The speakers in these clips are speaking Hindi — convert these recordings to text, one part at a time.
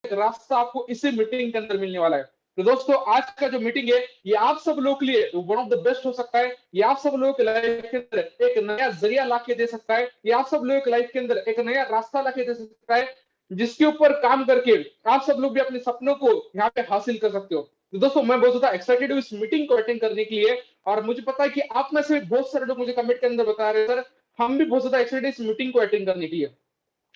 एक रास्ता आपको इसी मीटिंग के अंदर मिलने वाला है। तो दोस्तों आज का जो मीटिंग है ये आप सब लोगों के लिए वन ऑफ द बेस्ट हो सकता है। ये आप सब लोगों के लाइफ के अंदर एक नया जरिया ला के दे सकता है। ये आप सब लोगों के लाइफ के अंदर एक नया रास्ता ला के दे सकता है, जिसके ऊपर काम करके आप सब लोग भी अपने सपनों को यहाँ पे हासिल कर सकते हो। तो दोस्तों मैं बहुत ज्यादा एक्साइटेड हूँ इस मीटिंग को अटेंड करने के लिए, और मुझे पता है कि आप में से बहुत सारे लोग मुझे कमेंट के अंदर बता रहे हैं सर हम भी बहुत ज्यादा एक्साइटेड इस मीटिंग को अटेंड करने के लिए।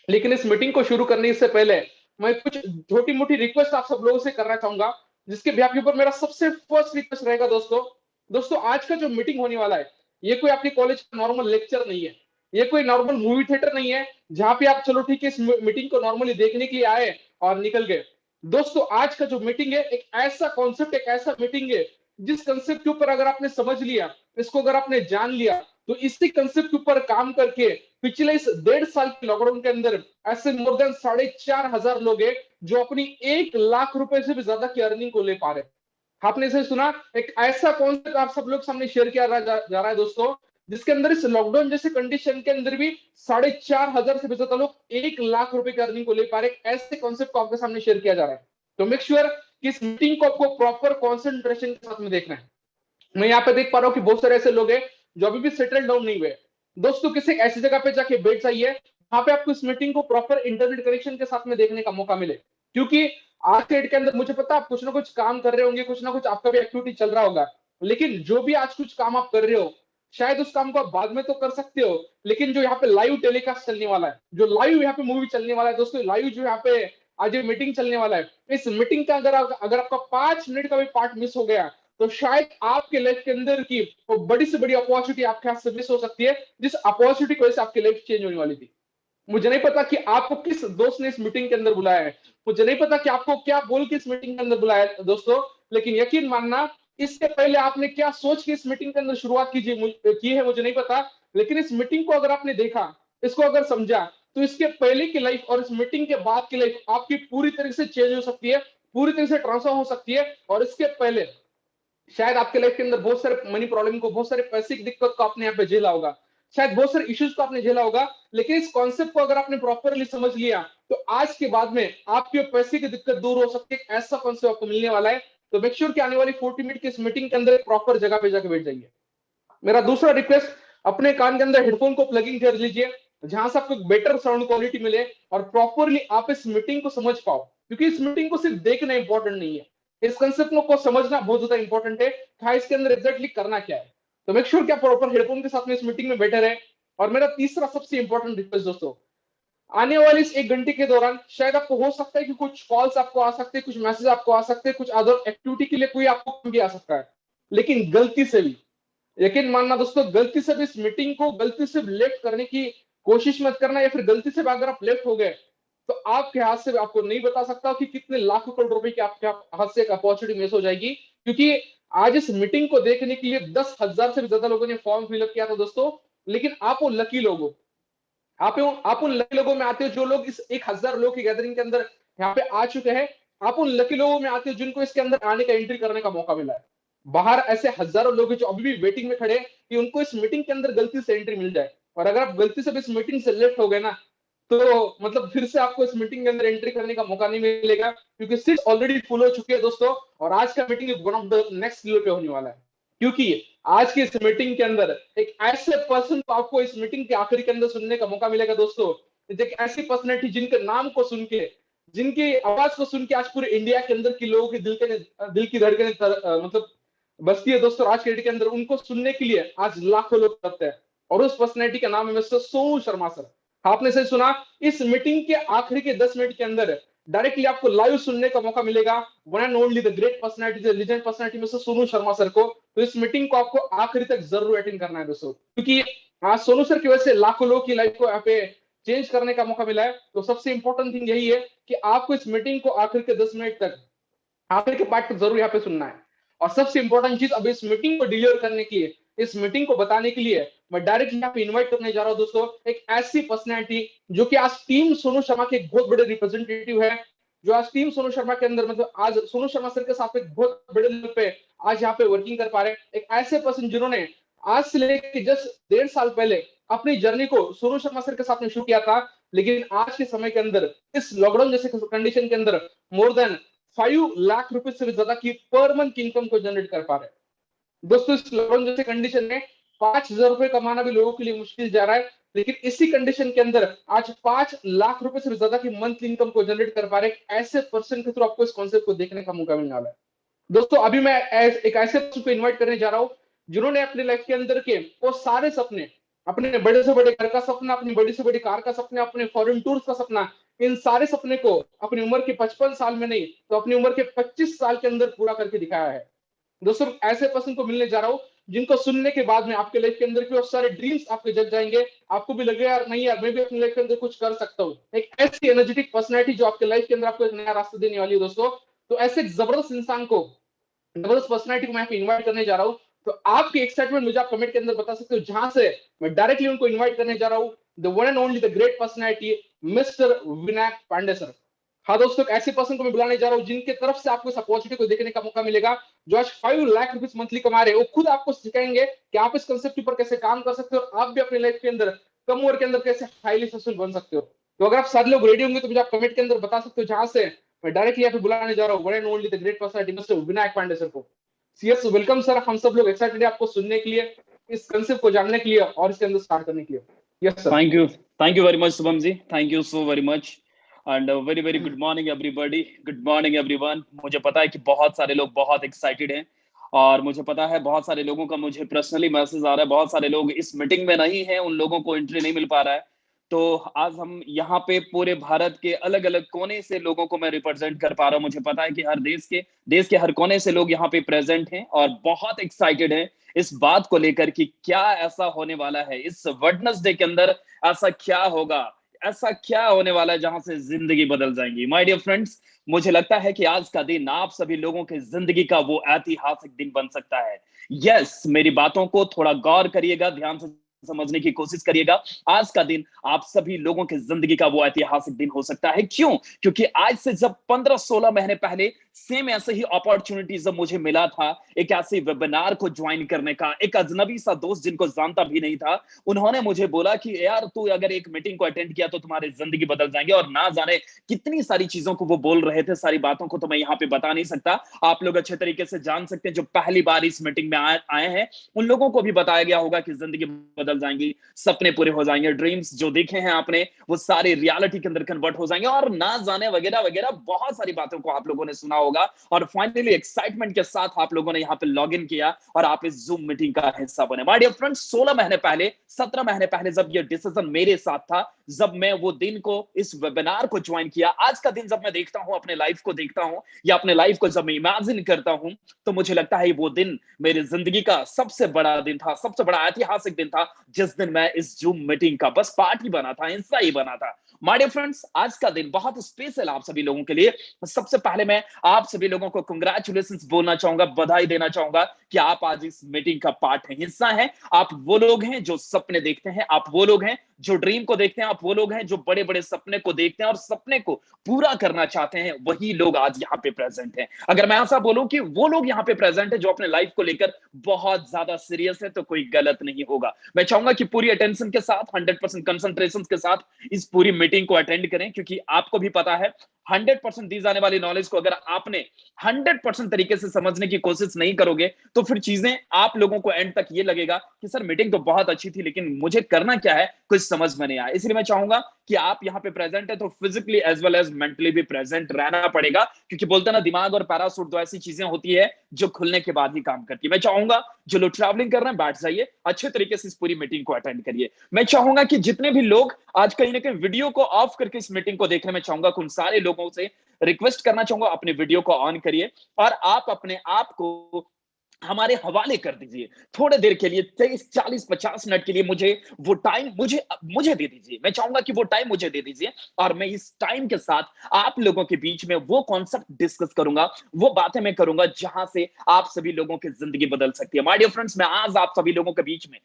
लेकिन इस मीटिंग को शुरू करने से पहले मैं कुछ छोटी मोटी रिक्वेस्ट आप सब लोगों से करना चाहूंगा, जिसके बिहाफ के ऊपर मेरा सबसे फर्स्ट रिक्वेस्ट रहेगा दोस्तों। दोस्तों आज का जो मीटिंग होने वाला है ये कोई आपके कॉलेज का नॉर्मल लेक्चर नहीं है, ये कोई नॉर्मल मूवी थिएटर नहीं है जहां पे आप चलो ठीक है इस मीटिंग को नॉर्मली देखने के लिए आए और निकल गए। दोस्तों आज का जो मीटिंग है एक ऐसा कॉन्सेप्ट, एक ऐसा मीटिंग है जिस कंसेप्ट के ऊपर अगर आपने समझ लिया, इसको अगर आपने जान लिया, तो इसी कंसेप्ट के ऊपर काम करके पिछले इस 1.5 साल के लॉकडाउन के अंदर ऐसे मोर देन 4,500 लोग हैं जो अपनी 1 लाख रुपए से भी ज्यादा की अर्निंग को ले पा रहे हैं। आपने इसे सुना, एक ऐसा कॉन्सेप्ट आप सब लोग सामने शेयर किया जा रहा है दोस्तों, जिसके अंदर इस लॉकडाउन जैसे कंडीशन के अंदर भी 4,500 से भी ज्यादा लोग 1 लाख रुपए की अर्निंग को ले पा रहे हैं। ऐसे कॉन्सेप्ट को आपके सामने शेयर किया जा रहा है। तो मेक श्योर कि इस मीटिंग को आपको प्रॉपर कॉन्सेंट्रेशन के साथ में देखना है। मैं यहाँ पे देख पा रहा हूँ कि बहुत सारे ऐसे लोग हैं जो अभी भी सेटल डाउन नहीं हुए। दोस्तों किसी ऐसी जगह पे जाके बैठ जाइए वहां पे आपको इस मीटिंग को प्रॉपर इंटरनेट कनेक्शन के साथ में देखने का मौका मिले, क्योंकि आज के डेट के अंदर मुझे पता है आप कुछ ना कुछ काम कर रहे होंगे, कुछ ना कुछ आपका भी एक्टिविटी चल रहा होगा, लेकिन जो भी आज कुछ काम आप कर रहे हो शायद उस काम को आप बाद में तो कर सकते हो, लेकिन जो यहाँ पे लाइव टेलीकास्ट चलने वाला है, जो लाइव यहाँ पे मूवी चलने वाला है दोस्तों, लाइव जो यहाँ पे आज ये मीटिंग चलने वाला है, इस मीटिंग का अगर आपका 5 मिनट का भी पार्ट मिस हो गया तो शायद आपके लाइफ के अंदर की वो बड़ी से बड़ी अपॉर्चुनिटी आपके हाथ से मिस हो सकती है, जिस अपॉर्चुनिटी की वजह से आपकी लाइफ चेंज होने वाली थी। मुझे नहीं पता कि आपको किस दोस्त ने इस मीटिंग के अंदर बुलाया है, मुझे नहीं पता कि आपको क्या बोल के इस मीटिंग के अंदर बुलाया है दोस्तों, लेकिन यकीन मानना इससे पहले आपने क्या सोच के इस मीटिंग के अंदर शुरुआत की है मुझे नहीं पता, लेकिन इस मीटिंग को अगर आपने देखा, इसको अगर समझा, तो इसके पहले की लाइफ और इस मीटिंग के बाद की लाइफ आपकी पूरी तरह से चेंज हो सकती है, पूरी तरह से ट्रांसफॉर्म हो सकती है। और इसके पहले शायद आपके लाइफ के अंदर बहुत सारे मनी प्रॉब्लम को, बहुत सारे पैसे की दिक्कत को आपने यहाँ पे झेला होगा, शायद बहुत सारे इश्यूज को आपने झेला होगा, लेकिन इस कॉन्सेप्ट को अगर आपने प्रॉपरली समझ लिया तो आज के बाद में आपके पैसे की दिक्कत दूर हो सकती है। ऐसा कॉन्सेप्ट आपको मिलने वाला है। तो मेक श्योर कि आने वाली 40 मिनट की इस मीटिंग के अंदर प्रॉपर जगह पे जाकर बैठ जाइए। मेरा दूसरा रिक्वेस्ट, अपने कान के अंदर हेडफोन को प्लगिंग कर लीजिए जहां से आपको बेटर साउंड क्वालिटी मिले और प्रॉपरली आप इस मीटिंग को समझ पाओ, क्योंकि इस मीटिंग को सिर्फ देखना इंपॉर्टेंट नहीं है, इस कंसेप्ट को समझना बहुत ज्यादा इंपॉर्टेंट है कि इसके अंदर एग्जैक्टली करना क्या है। तो मेक श्योर कि आप प्रॉपर हेडफोन के साथ में इस मीटिंग में बैठे रहे। और मेरा तीसरा सबसे इंपॉर्टेंट रिक्वेस्ट दोस्तों, आने वाली इस 1 घंटे के दौरान शायद आपको हो सकता है कि कुछ कॉल्स आपको आ सकते हैं, कुछ मैसेज आपको आ सकते हैं, कुछ अदर एक्टिविटी के लिए कोई आपको भी आ सकता है, लेकिन गलती से भी, यकीन मानना दोस्तों, गलती से भी इस मीटिंग को गलती से लेफ्ट करने की कोशिश मत करना, या फिर गलती से भी अगर आप लेफ्ट हो गए तो आपके हाथ से आपको नहीं बता सकता कि कितने लाखों करोड़ रुपए की आपके हाथ से एक अपॉर्चुनिटी मिस हो जाएगी। क्योंकि आज इस मीटिंग को देखने के लिए 10,000 से भी ज्यादा लोगों ने फॉर्म फिलअप किया था दोस्तों, लेकिन आप वो लकी लोग हो, आप उन लकी लोगों में आते हो जो लोग इस 1,000 लोग की गैदरिंग के अंदर यहाँ पे आ चुके हैं। आप उन लकी लोगों में आते हो जिनको इसके अंदर आने का, एंट्री करने का मौका मिला है। बाहर ऐसे हजारों लोग हैं जो अभी भी वेटिंग में खड़े हैं कि उनको इस मीटिंग के अंदर गलती से एंट्री मिल जाए, और अगर आप गलती से भी इस मीटिंग से लेफ्ट हो गए ना, तो मतलब फिर से आपको इस मीटिंग के अंदर एंट्री करने का मौका नहीं मिलेगा, क्योंकि सीट्स ऑलरेडी फुल हो चुकी है दोस्तों। और आज का meeting one of the next level पे होने वाला है, क्योंकि आज की इस मीटिंग के अंदर एक ऐसे पर्सन को आपको इस मीटिंग के आखिरी के अंदर सुनने का मौका मिलेगा दोस्तों, एक ऐसी पर्सनैलिटी जिनके नाम को सुन के, जिनकी आवाज को सुन के आज पूरे इंडिया के अंदर की लोगों के दिल की धड़कने मतलब बसती है दोस्तों। आज के डेट के अंदर उनको सुनने के लिए आज लाखों लोग करते हैं, और उस पर्सनैलिटी का नाम है मिस्टर सोनू शर्मा सर। आपने सही सुना, इस मीटिंग के आखिरी के 10 मिनट के अंदर डायरेक्टली आपको लाइव सुनने का मौका मिलेगा one and only the great personality, the legend personality mister Sonu Sharma sir को। तो इस मीटिंग को आपको आखिरी तक जरूर अटेंड करना है दोस्तों, क्योंकि आज सोनू सर की वजह से लाखों लोगों की लाइफ को यहाँ पे चेंज करने का मौका मिला है। तो सबसे इंपॉर्टेंट थिंग यही है कि आपको इस मीटिंग को आखिर के 10 मिनट तक, आखिर के पार्ट को जरूर यहाँ पे सुनना है। और सबसे इंपॉर्टेंट चीज, अब इस मीटिंग को डिलीवर करने के लिए, इस मीटिंग को बताने के लिए मैं डायरेक्ट यहाँ पे इन्वाइट करने जा रहा हूँ दोस्तों एक ऐसी पर्सनैलिटी जो कि आज टीम सोनू शर्मा के एक बहुत बड़े रिप्रेजेंटेटिव है, जो आज टीम सोनू शर्मा के अंदर, मतलब आज सोनू शर्मा सर के साथ एक बहुत बड़े लेवल पे आज यहाँ पे वर्किंग कर पा रहे हैं। एक ऐसे पर्सन जिन्होंने आज से लेकर जस्ट 1.5 साल पहले अपनी जर्नी को सोनू शर्मा सर के साथ में शुरू किया था, लेकिन आज के समय के अंदर इस लॉकडाउन जैसे कंडीशन के अंदर मोर देन 5 लाख रुपए से भी ज्यादा की पर मंथ की इनकम को जनरेट कर पा रहे हैं। दोस्तों इस लॉकडाउन जैसे कंडीशन में 5,000 रुपए कमाना भी लोगों के लिए मुश्किल जा रहा है, लेकिन इसी कंडीशन के अंदर आज 5 लाख रुपए से भी ज्यादा की मंथली इनकम को जनरेट कर पा रहे हैं ऐसे पर्सन के थ्रू आपको इस कॉन्सेप्ट को देखने का मौका मिलने वाला है। दोस्तों अभी मैं एक ऐसे पर्सन को इन्वाइट करने जा रहा हूं जिन्होंने अपनी लाइफ के अंदर के वो सारे सपने, अपने बड़े से बड़े घर का सपना, अपनी बड़ी से बड़ी कार का सपना, अपने फॉरेन टूर्स का सपना, इन सारे सपने को अपनी उम्र के 55 साल में नहीं तो अपनी उम्र के 25 साल के अंदर पूरा करके दिखाया है। दोस्तों ऐसे पर्सन को मिलने जा रहा हूँ जिनको सुनने के बाद में आपके लाइफ के अंदर के वो सारे ड्रीम्स आपके जग जाएंगे, आपको भी लगेगा यार नहीं यार मैं भी अपनी लाइफ के अंदर कुछ कर सकता हूँ। एक ऐसी एनर्जेटिक पर्सनैलिटी जो आपके लाइफ के अंदर आपको एक नया रास्ता देने वाली है दोस्तों। तो ऐसे एक जबरदस्त इंसान को, जबरदस्त पर्सनैलिटी को मैं इन्वाइट करने जा रहा हूँ। तो आपकी एक्साइटमेंट मुझे आप कमेंट के अंदर बता सकते हो, जहां से मैं डायरेक्टली उनको इन्वाइट करने जा रहा हूँ। The one and only the great personality mister Vinayak Pandey sir. हाँ दोस्तों ऐसे पर्सन को मैं बुलाने जा रहा हूँ जिनके तरफ से आपको इस अपॉर्चुनिटी को देखने का मौका मिलेगा, जो आज 5 लाख रुपीज मंथली कमा रहे हैं। वो खुद आपको सिखाएंगे कि आप इस कंसेप्ट के ऊपर कैसे काम कर सकते हो और आप भी अपनी लाइफ के अंदर कम उम्र के अंदर कैसे हाईली सक्सेसफुल बन सकते हो। तो अगर आप सारे लोग रेडी होंगे तो मुझे आप कमेंट के अंदर बता सकते हो, जहां से मैं डायरेक्टली यहाँ पे बुलाने जा रहा हूँ one and only the great personality mister Vinayak Pandey sir को। यस वेलकम सर, हम सब लोग एक्साइटेड है आपको सुनने के लिए, इस कंसेप्ट को जानने के लिए और इसके अंदर स्टार्ट करने के लिए। Yes sir. Thank you very much, Subham ji. Thank you so very much. And very good morning everybody. Good morning everyone. मुझे पता है कि बहुत सारे लोग बहुत एक्साइटेड हैं और मुझे पता है बहुत सारे लोगों का मुझे पर्सनली मैसेज आ रहा है, बहुत सारे लोग इस मीटिंग में नहीं है, उन लोगों को एंट्री नहीं मिल पा रहा है। तो आज हम यहाँ पे पूरे भारत के अलग अलग कोने से लोगों को मैं रिप्रेजेंट कर पा रहा हूँ। मुझे पता है कि हर देश के हर कोने से लोग यहाँ पे प्रेजेंट हैं और बहुत एक्साइटेड हैं इस बात को लेकर कि क्या ऐसा होने वाला है इस वेडनेसडे के अंदर, ऐसा क्या होगा, ऐसा क्या होने वाला है जहां से जिंदगी बदल जाएंगी। माय डियर फ्रेंड्स, मुझे लगता है कि आज का दिन आप सभी लोगों की जिंदगी का वो ऐतिहासिक दिन बन सकता है। यस, मेरी बातों को थोड़ा गौर करिएगा, ध्यान से समझने की कोशिश करिएगा। आज का दिन आप सभी लोगों की जिंदगी का वो ऐतिहासिक दिन हो सकता है। क्यों? क्योंकि आज से जब 15-16 महीने पहले सेम ऐसे ही अपॉर्चुनिटी जब मुझे मिला था एक ऐसे वेबिनार को ज्वाइन करने का, एक अजनबी सा दोस्त जिनको जानता भी नहीं था, उन्होंने मुझे बोला कि यार तू अगर एक मीटिंग को अटेंड किया तो तुम्हारी जिंदगी बदल जाएंगे, और ना जाने कितनी सारी चीजों को वो बोल रहे थे। सारी बातों को तो मैं यहाँ पे बता नहीं सकता, आप लोग अच्छे तरीके से जान सकते हैं। जो पहली बार इस मीटिंग में आए हैं उन लोगों को भी बताया गया होगा कि जिंदगी बदल जाएंगी, सपने पूरे हो जाएंगे, ड्रीम्स जो देखे हैं आपने वो सारे रियलिटी के अंदर कन्वर्ट हो जाएंगे, और ना जाने वगैरह वगैरह बहुत सारी बातों को आप लोगों ने सुना होगा। और फाइनली एक्साइटमेंट के साथ आप लोगों ने यहाँ पे लॉग इन किया और आप इस जूम मीटिंग का हिस्सा बने। माय डियर फ्रेंड्स, 16 महीने पहले, 17 महीने पहले जब ये डिसीजन मेरे साथ था, जब मैं वो दिन को, इस वेबिनार को ज्वाइन किया, आज का दिन जब मैं देखता हूं, अपने लाइफ को देखता हूं या अपने लाइफ को जब मैं इमेजिन करता हूं, तो मुझे लगता है वो दिन मेरी जिंदगी का सबसे बड़ा दिन था, सबसे बड़ा ऐतिहासिक दिन था, जिस दिन मैं इस जूम मीटिंग का बस पार्ट ही बना था, हिस्सा ही बना था। माय डियर फ्रेंड्स, आज का दिन बहुत स्पेशल आप सभी लोगों के लिए। सबसे पहले मैं आप सभी लोगों को कंग्रेचुलेशंस बोलना चाहूंगा, बधाई देना चाहूंगा कि आप आज इस मीटिंग का पार्ट हैं, हिस्सा हैं। आप वो लोग हैं जो सपने देखते हैं, आप वो लोग हैं जो ड्रीम को देखते हैं, आप वो लोग हैं जो बड़े बड़े सपने को देखते हैं और सपने को पूरा करना चाहते हैं, वही लोग आज यहाँ पे प्रेजेंट हैं। अगर मैं ऐसा बोलूं कि वो लोग यहाँ पे प्रेजेंट है जो अपने लाइफ को लेकर बहुत ज्यादा सीरियस है, तो कोई गलत नहीं होगा। मैं चाहूंगा कि पूरी अटेंशन के साथ, 100% कंसंट्रेशन के साथ इस पूरी मीटिंग को अटेंड करें, क्योंकि आपको भी पता है 100% दी जाने वाली नॉलेज को अगर आपने 100% तरीके से समझने की कोशिश नहीं करोगे तो फिर चीजें आप लोगों को एंड तक ये लगेगा कि सर मीटिंग तो बहुत अच्छी थी लेकिन मुझे करना क्या है कुछ समझ में नहीं आया। इसलिए मैं चाहूंगा कि आप यहाँ पे प्रेजेंट है तो physically as well as mentally भी प्रेजेंट रहना पड़ेगा, क्योंकि बोलते हैं ना, दिमाग और पैरासूट दो ऐसी चीजें होती है जो खुलने के बाद ही काम करती है। मैं चाहूंगा जो लोग ट्रैवलिंग कर रहे हैं बैठ जाइए, अच्छे तरीके से इस पूरी मीटिंग को अटेंड करिए। मैं चाहूंगा कि जितने भी लोग आज कहीं ना कहीं वीडियो को ऑफ करके इस मीटिंग को देख रहे हैं, मैं चाहूंगा कि उन सारे लोगों से रिक्वेस्ट करना चाहूंगा अपने वीडियो को ऑन करिए और आप अपने आप को हमारे हवाले कर दीजिए थोड़े देर के लिए, 30, 40, 50 मिनट के लिए मुझे वो टाइम मुझे दे दीजिए। मैं चाहूंगा कि वो टाइम मुझे दे दीजिए और मैं इस टाइम के साथ आप लोगों के बीच में वो कॉन्सेप्ट डिस्कस करूंगा, वो बातें मैं करूंगा जहां से आप सभी लोगों की जिंदगी बदल सकती है। माय डियर फ्रेंड्स, मैं आज आप सभी लोगों के बीच में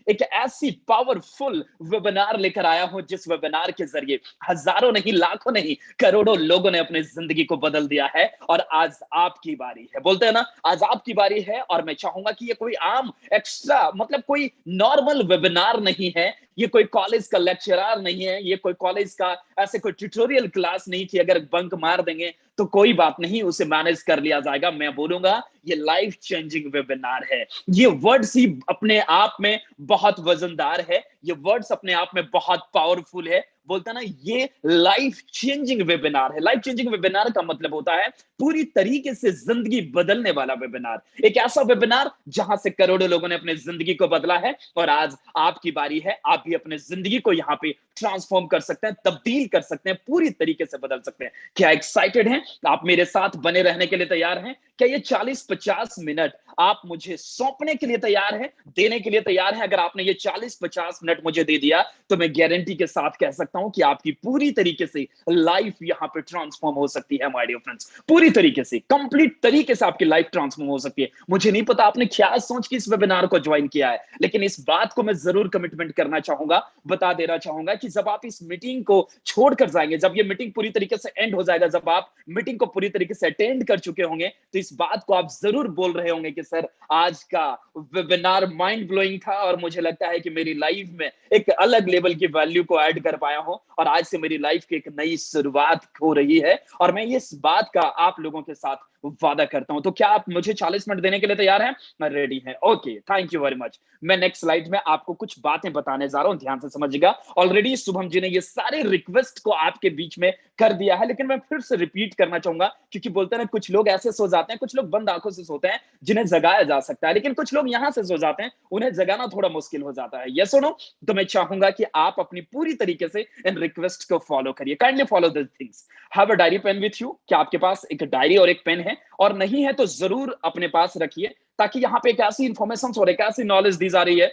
एक ऐसी पावरफुल वेबिनार लेकर आया हूं जिस वेबिनार के जरिए हजारों नहीं, लाखों नहीं, करोड़ों लोगों ने अपनी जिंदगी को बदल दिया है और आज आपकी बारी है। बोलते हैं ना, आज आपकी बारी है। और मैं चाहूंगा कि ये कोई आम एक्स्ट्रा, मतलब कोई नॉर्मल वेबिनार नहीं है, ये कोई कॉलेज का लेक्चरर नहीं है, ये कोई कॉलेज का ऐसे कोई ट्यूटोरियल क्लास नहीं कि अगर बंक मार देंगे तो कोई बात नहीं, उसे मैनेज कर लिया जाएगा। मैं बोलूंगा ये लाइफ चेंजिंग वेबिनार है। ये वर्ड्स ही अपने आप में बहुत वजनदार है, ये वर्ड्स अपने आप में बहुत पावरफुल है। बोलता ना, ये लाइफ चेंजिंग वेबिनार है। लाइफ चेंजिंग वेबिनार का मतलब होता है पूरी तरीके से जिंदगी बदलने वाला वेबिनार। एक ऐसा वेबिनार जहां से करोड़ों लोगों ने अपनी जिंदगी को बदला है, और आज आपकी बारी है। आप भी अपनी जिंदगी को यहाँ पे ट्रांसफॉर्म कर सकते हैं, तब्दील कर सकते हैं, पूरी तरीके से बदल सकते हैं। क्या एक्साइटेड हैं? आप मेरे साथ बने रहने के लिए तैयार हैं? क्या ये 40-50 मिनट आप मुझे सौंपने के लिए तैयार हैं, देने के लिए तैयार हैं? अगर आपने ये 40-50 मिनट मुझे दे दिया तो मैं गारंटी के साथ कह सकता हूं कि आपकी पूरी तरीके से लाइफ यहां पे ट्रांसफॉर्म हो सकती है माय डियर फ्रेंड्स। पूरी तरीके से, कंप्लीट तरीके से आपकी लाइफ ट्रांसफॉर्म हो सकती है। मुझे नहीं पता आपने क्या सोच के इस वेबिनार को ज्वाइन किया है, लेकिन इस बात को मैं जरूर कमिटमेंट करना चाहूंगा, बता देना चाहूंगा कि जब आप इस मीटिंग को छोड़कर जाएंगे, जब ये मीटिंग पूरी तरीके से एंड हो जाएगा, जब आप मीटिंग को पूरी तरीके से अटेंड कर चुके होंगे, तो इस बात को आप जरूर बोल रहे होंगे कि सर, आज का वेबिनार माइंड ब्लोइंग था और मुझे लगता है कि मेरी लाइफ में एक अलग लेवल की वैल्यू को ऐड कर पाया हूं, और आज से मेरी लाइफ की एक नई शुरुआत हो रही है, और मैं इस बात का आप लोगों के साथ वादा करता हूं। तो क्या आप मुझे 40 मिनट देने के लिए तैयार हैं? मैं रेडी है। Okay, thank you very much. मैं नेक्स्ट स्लाइड में आपको कुछ बातें बताने जा रहा हूं, ध्यान से समझिएगा। ऑलरेडी शुभम जी ने ये सारे रिक्वेस्ट को आपके बीच में कर दिया है, लेकिन मैं फिर से रिपीट करना चाहूंगा, क्योंकि बोलते हैं कुछ लोग ऐसे सो जाते हैं, कुछ लोग बंद आंखों से सोते हैं जिन्हें जगाया जा सकता है, लेकिन कुछ लोग यहां से सो जाते हैं, उन्हें जगाना थोड़ा मुश्किल हो जाता है। यस और नो? तो मैं चाहूंगा कि आप अपनी पूरी तरीके से इन रिक्वेस्ट को फॉलो करिए। Kindly follow this things. Have a diary pen with you. क्या आपके पास एक डायरी और एक पेन है? और नहीं है तो जरूर अपने पास रखिए, ताकि यहां पे एक ऐसी इंफॉर्मेशन और एक ऐसी नॉलेज दी जा रही है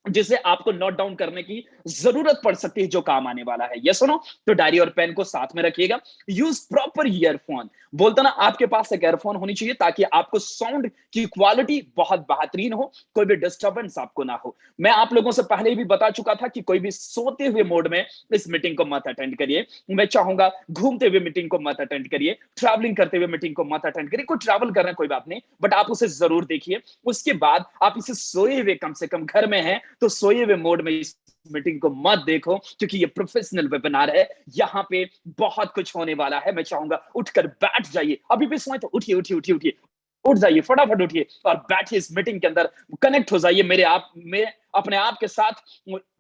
जिसे आपको नोट डाउन करने की जरूरत पड़ सकती है, जो काम आने वाला है। यस सुनो? तो डायरी और पेन को साथ में रखिएगा। Use proper earphone. बोलता ना, आपके पास एक ईयरफोन होनी चाहिए ताकि आपको साउंड की क्वालिटी बहुत बेहतरीन हो, कोई भी डिस्टर्बेंस आपको ना हो। मैं आप लोगों से पहले भी बता चुका था कि कोई भी सोते हुए मोड में इस मीटिंग को मत अटेंड करिए। मैं चाहूंगा घूमते हुए मीटिंग को मत अटेंड करिए, ट्रैवलिंग करते हुए मीटिंग को मत अटेंड करिए। कोई ट्रैवल कर रहे हैं कोई बात नहीं, बट आप उसे जरूर देखिए। उसके बाद आप इसे सोए हुए, कम से कम घर में हैं तो सोए हुए मोड में इस मीटिंग को मत देखो, क्योंकि ये प्रोफेशनल वेबिनार है। यहाँ पे बहुत कुछ होने वाला है। मैं चाहूंगा उठकर बैठ जाइए। अभी भी सोए तो उठिए उठिए उठिए उठिए, उठ जाइए, फटाफट उठिए और बैठिए इस मीटिंग के अंदर। कनेक्ट हो जाइए मेरे आप में, अपने आप के साथ,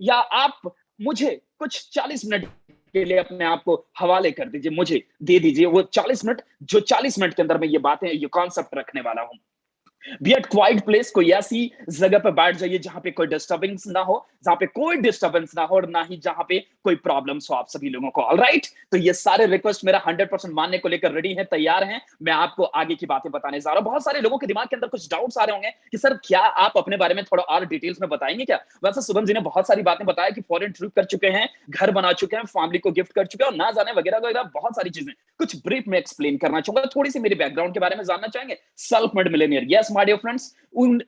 या आप मुझे कुछ 40 मिनट के लिए अपने आप को हवाले कर दीजिए, मुझे दे दीजिए वो 40 मिनट, जो 40 मिनट के अंदर मैं ये बातें, ये कॉन्सेप्ट रखने वाला हूं। Be at quite place. कोई ऐसी जगह पे बैठ जाइए जहां पे कोई डिस्टर्बेंस ना हो, जहां पे कोई डिस्टर्बेंस ना हो, और ना ही जहां पे कोई प्रॉब्लम्स हो आप सभी लोगों को। ऑलराइट? तो ये सारे रिक्वेस्ट मेरा 100% मानने को लेकर रेडी है, तैयार हैं। मैं आपको आगे की बातें बताने जा रहा हूं। बहुत सारे लोगों के दिमाग के अंदर कुछ डाउट्स आ रहे होंगे कि सर, क्या आप अपने बारे में थोड़ा और डिटेल्स में बताएंगे क्या? वैसे शुभम जी ने बहुत सारी बातें बताया कि फॉरेन ट्रिप कर चुके हैं, घर बना चुके हैं, फैमिली को गिफ्ट कर चुके हैं, और ना जाने वगैरह वगैरह बहुत सारी चीजें। कुछ ब्रीफ में एक्सप्लेन करना चाहूंगा, थोड़ी सी मेरे बैकग्राउंड के बारे में जानना चाहेंगे। Self made millionaire. Yes my dear friends,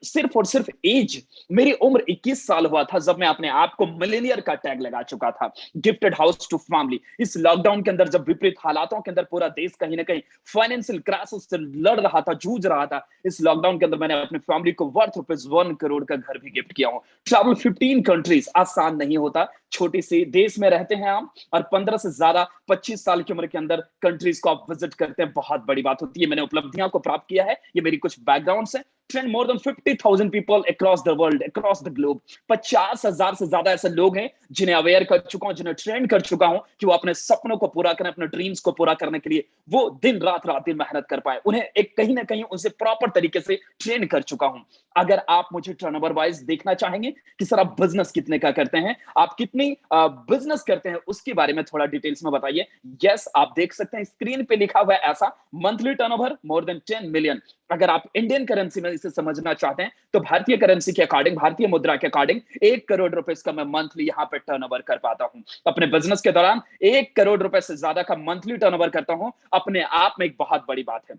सिर्फ और सिर्फ एज, मेरी उम्र 21 साल हुआ था जब मैं अपने आप को मिलेनियर का टैग लगा चुका था। Gifted house to family. इस लॉकडाउन के अंदर जब विपरीत हालातों के अंदर पूरा देश कहीं ना कहीं फाइनेंशियल क्राइसिस से लड़ रहा था, जूझ रहा था, इस लॉकडाउन के अंदर मैंने अपनी फैमिली को वर्थ ₹1 करोड़ का घर भी गिफ्ट किया हूं। Travel 15 countries. आसान नहीं होता, छोटी सी देश में रहते हैं आप, और 15 से ज्यादा 25 साल की उम्र के अंदर कंट्रीज को आप विजिट करते हैं, बहुत बड़ी बात होती है। मैंने उपलब्धियां को प्राप्त किया है, ये मेरी कुछ बैकग्राउंड है। Train more than 50,000 people across the world, across the globe. 50,000 से ज्यादा ऐसे लोग हैं जिन्हें अवेयर कर चुका हूं, जिन्हें ट्रेन कर चुका हूं कि वो अपने सपनों को पूरा करें, अपने ड्रीम्स को पूरा करने के लिए वो दिन रात मेहनत कर पाए। उन्हें एक कहीं ना कहीं उनसे प्रॉपर तरीके से ट्रेन कर चुका हूं। अगर आप मुझे टर्नओवर वाइज देखना चाहेंगे कि सर आप बिजनेस कितने का करते हैं, आप कितनी बिजनेस करते हैं, उसके बारे में थोड़ा डिटेल्स में बताइए। यस, आप देख सकते हैं स्क्रीन पे लिखा हुआ है ऐसा, monthly turnover more than 10 million. अगर आप इंडियन करेंसी में इसे समझना चाहते हैं तो भारतीय करेंसी के अकॉर्डिंग, भारतीय मुद्रा के अकॉर्डिंग 1 करोड़ रुपए का मैं मंथली यहाँ पे टर्नओवर कर पाता हूं। अपने बिजनेस के दौरान 1 करोड़ रुपए से ज्यादा का मंथली टर्नओवर करता हूं, अपने आप में एक बहुत बड़ी बात है।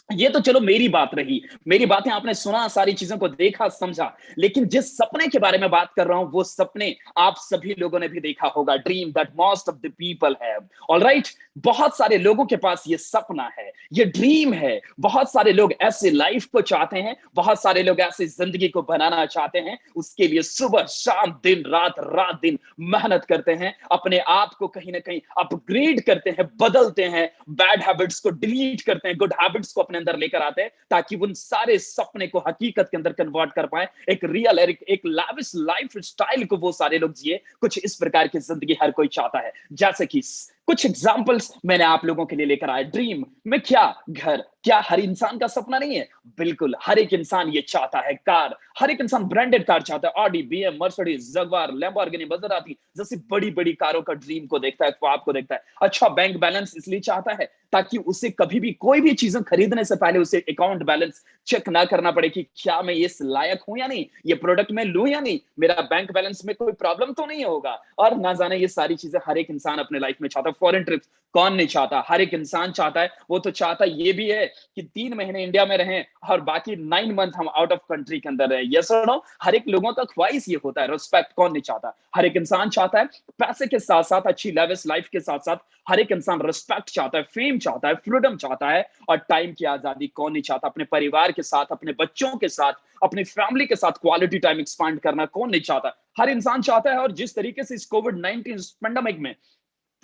ये तो चलो मेरी बात रही, मेरी बातें आपने सुना, सारी चीजों को देखा समझा, लेकिन जिस सपने के बारे में बात कर रहा हूं वो सपने आप सभी लोगों ने भी देखा होगा। Dream that most of the people have. Alright? बहुत सारे लोगों के पास ये सपना है ये ड्रीम है। बहुत सारे लोग ऐसे लाइफ को चाहते हैं, बहुत सारे लोग ऐसी जिंदगी को बनाना चाहते हैं, उसके लिए सुबह शाम दिन रात रात दिन मेहनत करते हैं, अपने आप को कहीं ना कहीं अपग्रेड करते हैं, बदलते हैं, बैड हैबिट्स को डिलीट करते हैं, गुड हैबिट्स को अपने अंदर लेकर आते हैं, ताकि उन सारे सपने को हकीकत के अंदर कन्वर्ट कर पाए, एक रियल एक लाविश लाइफ स्टाइल को वो सारे लोग जिए। कुछ इस प्रकार की जिंदगी हर कोई चाहता है। जैसे कि कुछ एग्जांपल्स मैंने आप लोगों के लिए लेकर आया। ड्रीम में क्या? घर। क्या हर इंसान का सपना नहीं है? बिल्कुल, हर एक इंसान ये चाहता है। कार, हर एक इंसान ब्रांडेड कार चाहता है। Audi, BM, Mercedes, Jaguar, Lamborghini, Maserati जैसी बड़ी बड़ी कारों का ड्रीम को देखता है, ख्वाब को देखता है। अच्छा बैंक बैलेंस इसलिए चाहता है ताकि उसे कभी भी कोई भी चीजें खरीदने से पहले उसे अकाउंट बैलेंस चेक ना करना पड़े कि क्या मैं इस लायक हूं या नहीं, ये प्रोडक्ट मैं लूं या नहीं, मेरा बैंक बैलेंस में कोई प्रॉब्लम तो नहीं होगा। और ना जाने ये सारी चीजें हर एक इंसान अपने लाइफ में चाहता है। फॉरेन ट्रिप्स कौन नहीं चाहता? हर एक इंसान चाहता है। वो तो चाहता ये भी है कि 3 महीने इंडिया में रहें और बाकी 9 मंथ हम आउट ऑफ कंट्री के अंदर रहे। यस और नो? हर एक लोगों का ख्वाहिश ये होता है। रिस्पेक्ट कौन नहीं चाहता? हर एक इंसान चाहता है। पैसे के साथ साथ, अच्छी लेविश लाइफ के साथ साथ हर एक इंसान रिस्पेक्ट चाहता है, फेम चाहता है, फ्रीडम चाहता है, और टाइम की आजादी कौन नहीं चाहता? अपने परिवार के साथ, अपने बच्चों के साथ, अपनी फैमिली के साथ क्वालिटी टाइम एक्सपांड करना कौन नहीं चाहता? हर इंसान चाहता है। और जिस तरीके से इस कोविड-19 पेंडेमिक में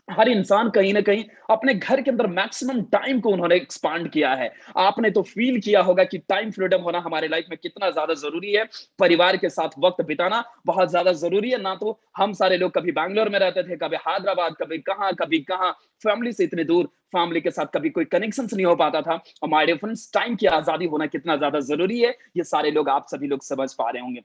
हर इंसान कहीं ना कहीं अपने घर के अंदर मैक्सिमम टाइम को उन्होंने एक्सपांड किया है। आपने तो फील किया होगा कि टाइम फ्रीडम होना हमारे लाइफ में कितना ज्यादा जरूरी है। परिवार के साथ वक्त बिताना बहुत ज्यादा जरूरी है। ना तो हम सारे लोग कभी बैंगलोर में रहते थे, कभी हैदराबाद, कभी कहाँ, फैमिली से इतने दूर, फैमिली के साथ कभी कोई कनेक्शन नहीं हो पाता था। और माय डियर फ्रेंड्स, टाइम की आजादी होना कितना ज्यादा जरूरी है, ये सारे लोग, आप सभी लोग समझ पा रहे होंगे।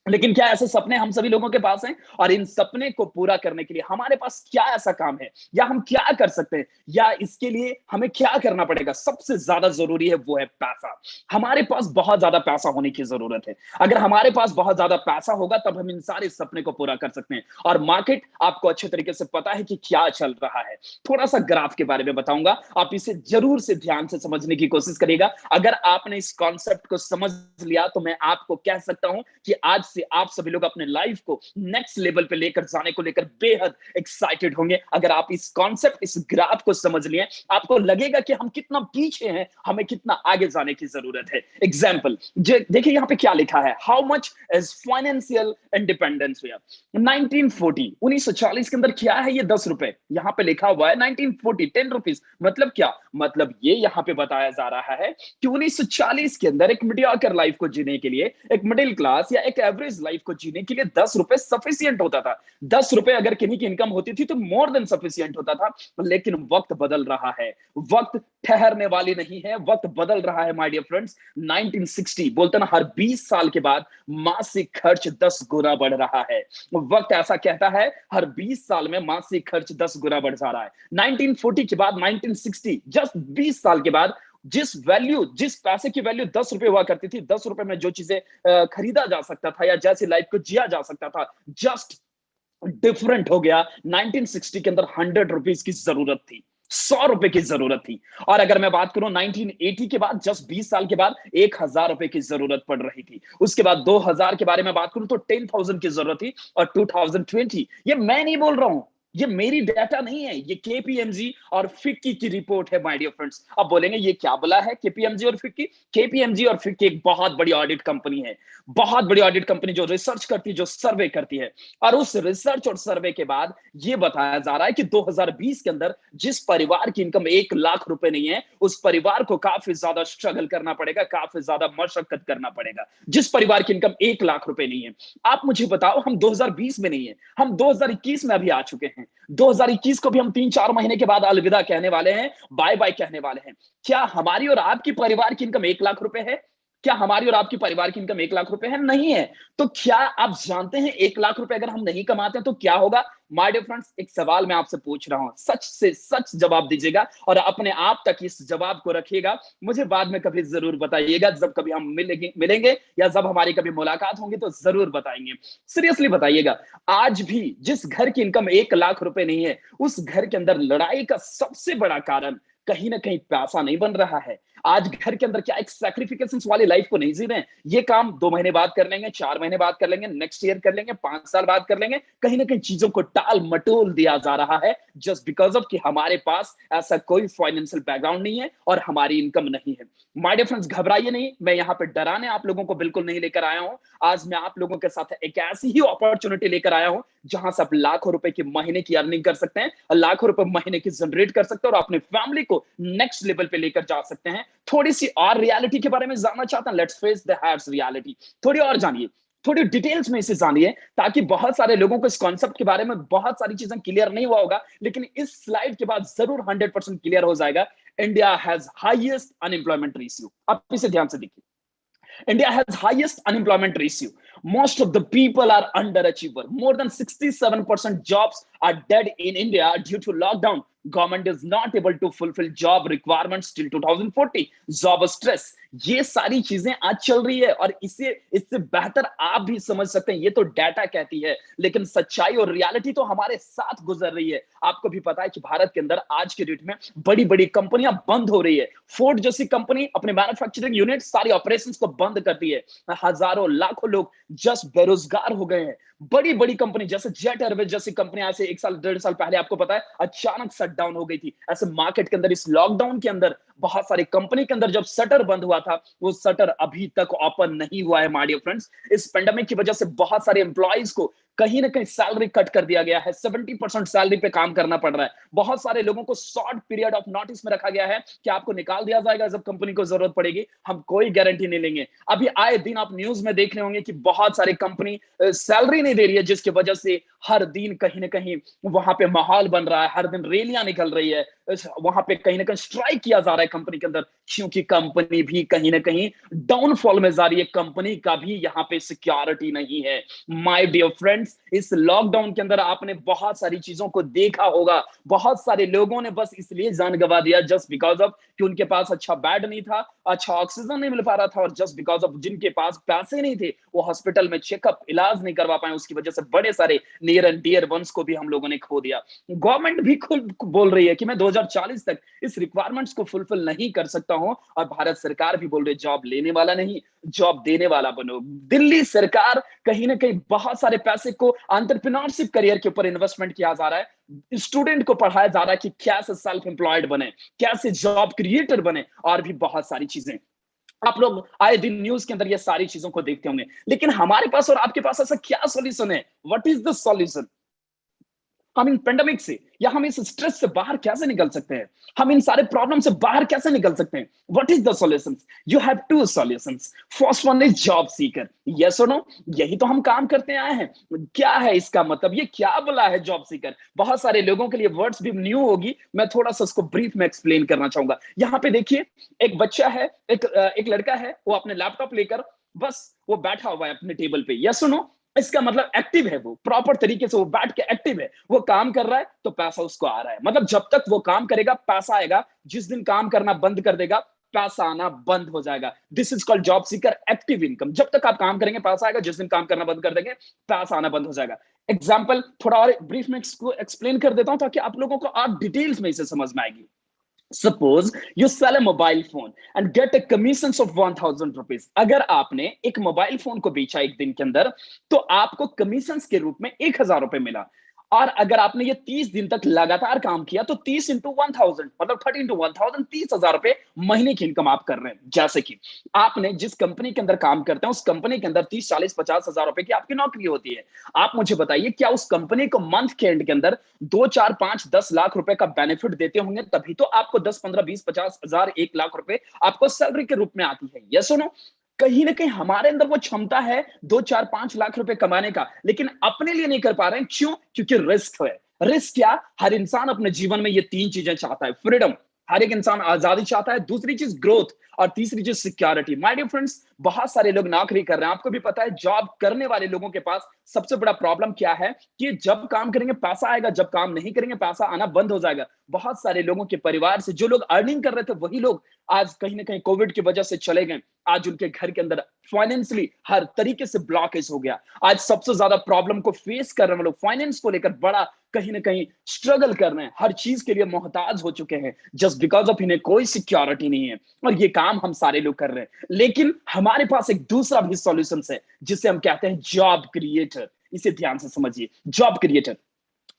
लेकिन क्या ऐसे सपने हम सभी लोगों के पास हैं? और इन सपने को पूरा करने के लिए हमारे पास क्या ऐसा काम है, या हम क्या कर सकते हैं, या इसके लिए हमें क्या करना पड़ेगा? सबसे ज्यादा जरूरी है वो है पैसा। हमारे पास बहुत ज्यादा पैसा होने की जरूरत है। अगर हमारे पास बहुत ज्यादा पैसा होगा तब हम इन सारे सपने को पूरा कर सकते हैं। और मार्केट आपको अच्छे तरीके से पता है कि क्या चल रहा है। थोड़ा सा ग्राफ के बारे में बताऊंगा, आप इसे जरूर से ध्यान से समझने की कोशिश करिएगा। अगर आपने इस कॉन्सेप्ट को समझ लिया तो मैं आपको कह सकता हूं कि आज से आप सभी लोग अपने लाइफ को नेक्स्ट लेवल पे लेकर जाने को लेकर बेहद एक्साइटेड होंगे। अगर आप इस कॉन्सेप्ट, इस ग्राफ को समझ लिए, आपको लगेगा कि हम कितना पीछे हैं, हमें कितना आगे जाने की जरूरत है। एग्जाम्पल देखिए, यहां पे क्या लिखा है, how much is financial independence हुआ 1940, 1940 के अंदर क्या है ये 10 रुपए, यहां पे लिखा हुआ है 1940 10 रुपीज। मतलब क्या? मतलब ये यहां पे बताया जा रहा है कि 1940 के अंदर एक मीडियोकर लाइफ को जीने के लिए, एक मिडिल क्लास या एक एवरेज लाइफ को जीने के लिए 10 रुपए सफिशियंट होता था। 10 रुपए अगर किन्हीं की इनकम होती थी तो मोर देन सफिशियंट होता था। लेकिन वक्त बदल रहा है, वक्त ठहरने वाली नहीं है, वक्त बदल रहा है माय डियर फ्रेंड्स। 1960 बोलते ना, हर 20 साल के बाद मासिक खर्च 10 गुना बढ़ रहा है। वक्त ऐसा कहता है, हर 20 साल में मासिक खर्च 10 गुना बढ़ जा रहा है। 1940 के बाद 1960, जस्ट 20 साल के बाद, जिस पैसे की वैल्यू 10 रुपए हुआ करती थी, 10 रुपए में जो चीजें खरीदा जा सकता था या जैसी लाइफ को जिया जा सकता था, जस्ट डिफरेंट हो गया। 1960 के अंदर 100 रुपीज की जरूरत थी, 100 रुपए की जरूरत थी। और अगर मैं बात करूं 1980 के बाद, जस्ट 20 साल के बाद 1000 रुपए की जरूरत पड़ रही थी। उसके बाद 2000 के बारे में बात करूं तो 10,000 की जरूरत थी। और 2020, ये मैं नहीं बोल रहा हूं, ये मेरी डाटा नहीं है, ये केपीएमजी और फिक्की की रिपोर्ट है माय डियर फ्रेंड्स। अब बोलेंगे ये क्या बोला है केपीएमजी और फिक्की? केपीएमजी और फिक्की एक बहुत बड़ी ऑडिट कंपनी है, बहुत बड़ी ऑडिट कंपनी जो रिसर्च करती है, जो सर्वे करती है। और उस रिसर्च और सर्वे के बाद ये बताया जा रहा है कि 2020 के अंदर जिस परिवार की इनकम 1 लाख रुपए नहीं है, उस परिवार को काफी ज्यादा स्ट्रगल करना पड़ेगा, काफी ज्यादा मशक्कत करना पड़ेगा। जिस परिवार की इनकम 1 लाख रुपए नहीं है, आप मुझे बताओ, हम 2020 में नहीं है, हम 2021 में अभी आ चुके हैं। 2021 को भी हम 3-4 महीने के बाद अलविदा कहने वाले हैं, बाय बाय कहने वाले हैं। क्या हमारी और आपकी परिवार की इनकम 1 लाख रुपए है? क्या हमारी और आपकी परिवार की इनकम 1 लाख रुपए है? नहीं है। तो क्या आप जानते हैं 1 लाख रुपए अगर हम नहीं कमाते हैं तो क्या होगा? माय डियर फ्रेंड्स, एक सवाल मैं आपसे पूछ रहा हूं, सच से सच जवाब दीजिएगा और अपने आप तक इस जवाब को रखिएगा। मुझे बाद में कभी जरूर बताइएगा, जब कभी हम मिलेंगे या जब हमारी कभी मुलाकात होंगी तो जरूर बताएंगे। सीरियसली बताइएगा, आज भी जिस घर की इनकम 1 लाख रुपए नहीं है, उस घर के अंदर लड़ाई का सबसे बड़ा कारण कहीं ना कहीं पैसा नहीं बन रहा है। आज घर के अंदर क्या एक सैक्रिफिकेशंस वाली लाइफ को नहीं जी रहे हैं। ये काम 2 महीने बाद कर लेंगे, 4 महीने बाद कर लेंगे, नेक्स्ट ईयर कर लेंगे, 5 साल बाद कर लेंगे। कहीं ना कहीं चीजों को टाल मटोल दिया जा रहा है जस्ट बिकॉज ऑफ कि हमारे पास ऐसा कोई फाइनेंशियल बैकग्राउंड नहीं है और हमारी इनकम नहीं है। माय डियर फ्रेंड्स, घबराइए नहीं, मैं यहाँ पे डराने आप लोगों को बिल्कुल नहीं लेकर आया हूं। आज मैं आप लोगों के साथ एक ऐसी ही अपॉर्चुनिटी लेकर आया हूं जहां से आप लाखों रुपए की महीने की अर्निंग कर सकते हैं, लाखों रुपए महीने की जनरेट कर सकते हैं और अपने फैमिली को नेक्स्ट लेवल पे लेकर जा सकते हैं। थोड़ी सी और रियलिटी के बारे में जानना चाहता हूं, let's face the harsh reality. थोड़ी और जानिए, थोड़ी डिटेल्स में इसे जानिए, ताकि बहुत सारे लोगों को इस कॉन्सेप्ट के बारे में बहुत सारी चीजें क्लियर नहीं हुआ होगा, लेकिन इस स्लाइड के बाद जरूर 100% क्लियर हो जाएगा। India has highest unemployment ratio. आप इसे ध्यान से देखिए, India has highest unemployment ratio. Most of the people are underachiever. More than 67% jobs are dead in India due to lockdown. Government is not able to fulfill job requirements till 2040. Job stress. ये सारी चीजें आज चल रही है और इससे बेहतर आप भी समझ सकते हैं। ये तो डाटा कहती है, लेकिन सच्चाई और रियलिटी तो हमारे साथ गुजर रही है। आपको भी पता है कि भारत के अंदर आज के डेट में बड़ी बड़ी कंपनियां बंद हो रही है। फोर्ड जैसी कंपनी अपने मैन्युफैक्चरिंग यूनिट सारी ऑपरेशंस को बंद कर दी है। हजारों लाखों लोग जस्ट बेरोजगार हो गए हैं। बड़ी बड़ी कंपनी जैसे जेट एयरवेज जैसी कंपनी ऐसे 1 साल 1.5 साल पहले आपको पता है अचानक शट डाउन हो गई थी। ऐसे मार्केट के अंदर इस लॉकडाउन के अंदर बहुत सारी कंपनी के अंदर जब शटर बंद हुआ था, वो शटर अभी तक ओपन नहीं हुआ है। माय डियर फ्रेंड्स, इस पेंडेमिक की वजह से बहुत सारे एम्प्लॉइज को कहीं ना कहीं सैलरी कट कर दिया गया है। 70% सैलरी पे काम करना पड़ रहा है। बहुत सारे लोगों को शॉर्ट पीरियड ऑफ नोटिस में रखा गया है कि आपको निकाल दिया जाएगा जब कंपनी को जरूरत पड़ेगी। हम कोई गारंटी नहीं लेंगे। अभी आए दिन आप न्यूज में देख रहे होंगे कि बहुत सारी कंपनी सैलरी नहीं दे रही है, जिसकी वजह से हर दिन कहीं ना कहीं वहां पे माहौल बन रहा है। हर दिन रैलियां निकल रही है, वहां पे कहीं ना कहीं स्ट्राइक किया जा रहा है कंपनी के अंदर, क्योंकि कंपनी भी कहीं ना कहीं डाउनफॉल में जा रही है। कंपनी का भी यहाँ पे सिक्योरिटी नहीं है। माय डियर फ्रेंड्स, इस लॉकडाउन के अंदर आपने बहुत सारी चीजों को देखा होगा। बहुत सारे लोगों ने बस इसलिए जान गंवा दिया जस्ट बिकॉज ऑफ कि उनके पास अच्छा बेड नहीं था, अच्छा ऑक्सीजन नहीं मिल पा रहा था, और जस्ट बिकॉज ऑफ जिनके पास पैसे नहीं थे वो हॉस्पिटल में चेकअप इलाज नहीं करवा पाए। उसकी वजह से बड़े सारे नियर एंड डियर वंस को भी हम लोगों ने खो दिया। गवर्नमेंट भी खुद बोल रही है कि मैं 2040 तक इस रिक्वायरमेंट्स को फुलफिल नहीं कर सकता हूं, और भारत सरकार भी बोल रही है जॉब लेने वाला नहीं, जॉब देने वाला बनो। दिल्ली सरकार कहीं ना कहीं बहुत सारे पैसे को एंटरप्रेन्योरशिप करियर के ऊपर इन्वेस्टमेंट किया जा रहा है। स्टूडेंट को पढ़ाया जा रहा है कि कैसे सेल्फ एम्प्लॉयड बने, कैसे जॉब क्रिएटर बने, और भी बहुत सारी चीजें। आप लोग आए दिन न्यूज के अंदर ये सारी चीजों को देखते होंगे, लेकिन हमारे पास और आपके पास ऐसा क्या सॉल्यूशन है? What is the solution? हम इन पेंडेमिक से या हम इस स्ट्रेस से बाहर कैसे निकल सकते हैं? हम इन सारे प्रॉब्लम से बाहर कैसे निकल सकते हैं? What is the solutions? You have two solutions. First one is job seeker. Yes और नो? यही तो हम काम करते आए हैं। क्या है इसका मतलब? ये क्या बोला है जॉब सीकर? बहुत सारे लोगों के लिए वर्ड्स भी न्यू होगी, मैं थोड़ा सा उसको ब्रीफ में एक्सप्लेन करना चाहूंगा। यहाँ पे देखिए, एक बच्चा है, एक लड़का है, वो अपने लैपटॉप लेकर बस वो बैठा हुआ है अपने टेबल पे। यस और नो? इसका मतलब एक्टिव है, वो प्रॉपर तरीके से वो बैठ के एक्टिव है, वो काम कर रहा है तो पैसा उसको आ रहा है। मतलब जब तक वो काम करेगा पैसा आएगा, जिस दिन काम करना बंद कर देगा पैसा आना बंद हो जाएगा। This is called job seeker active income. जब तक आप काम करेंगे पैसा आएगा, जिस दिन काम करना बंद कर देंगे पैसा आना बंद हो जाएगा। एग्जाम्पल थोड़ा और ब्रीफ में एक्सप्लेन कर देता हूं ताकि आप लोगों को और डिटेल्स में इसे समझ में आएगी। Suppose you sell a mobile phone and get a commissions of 1000 rupees. अगर आपने एक मोबाइल फोन को बेचा एक दिन के अंदर, तो आपको कमीशंस के रूप में 1000 रुपए मिला। और अगर आपने ये 30 दिन तक लगातार काम किया तो 30 इंटू 1000 मतलब 30 इंटू 1000 30,000 रुपए महीने की इनकम आप कर रहे हैं। जैसे कि आपने जिस कंपनी के अंदर काम करते हैं उस कंपनी के अंदर 30 40 50 हजार रुपए की आपकी नौकरी होती है। आप मुझे बताइए, क्या उस कंपनी को मंथ के एंड के अंदर 2 4 5 10 लाख रुपए का बेनिफिट देते होंगे? तभी तो आपको 10 15 20 50 हजार 1 लाख रुपए आपको सैलरी के रूप में आती है। यस और नो? कहीं ना कहीं हमारे अंदर वो क्षमता है 2 4 5 लाख रुपए कमाने का, लेकिन अपने लिए नहीं कर पा रहे हैं। क्यों? क्योंकि रिस्क है। रिस्क क्या? हर इंसान अपने जीवन में ये 3 चीजें चाहता है। फ्रीडम, हर एक इंसान आजादी चाहता है। दूसरी चीज ग्रोथ, और तीसरी चीज सिक्योरिटी। माय डियर फ्रेंड्स, बहुत सारे लोग नौकरी कर रहे हैं। आपको भी पता है जॉब करने वाले लोगों के पास सबसे बड़ा प्रॉब्लम क्या है कि जब काम करेंगे पैसा आएगा, जब काम नहीं करेंगे पैसा आना बंद हो जाएगा। बहुत सारे लोगों के परिवार से जो लोग अर्निंग कर रहे थे वही लोग आज कहीं ना कहीं कोविड की वजह से चले गए। आज उनके घर के अंदर फाइनेंशियली हर तरीके से ब्लॉकेज हो गया। आज सबसे ज्यादा प्रॉब्लम को फेस कर रहे हैं लोग, फाइनेंस को लेकर बड़ा कहीं ना कहीं स्ट्रगल कर रहे हैं, हर चीज के लिए मोहताज हो चुके हैं, जस्ट बिकॉज ऑफ इन्हें कोई सिक्योरिटी नहीं है। और ये काम हम सारे लोग कर रहे हैं, लेकिन हमारे पास एक दूसरा भी सॉल्यूशन है जिसे हम कहते हैं जॉब क्रिएटर। इसे ध्यान से समझिए, जॉब क्रिएटर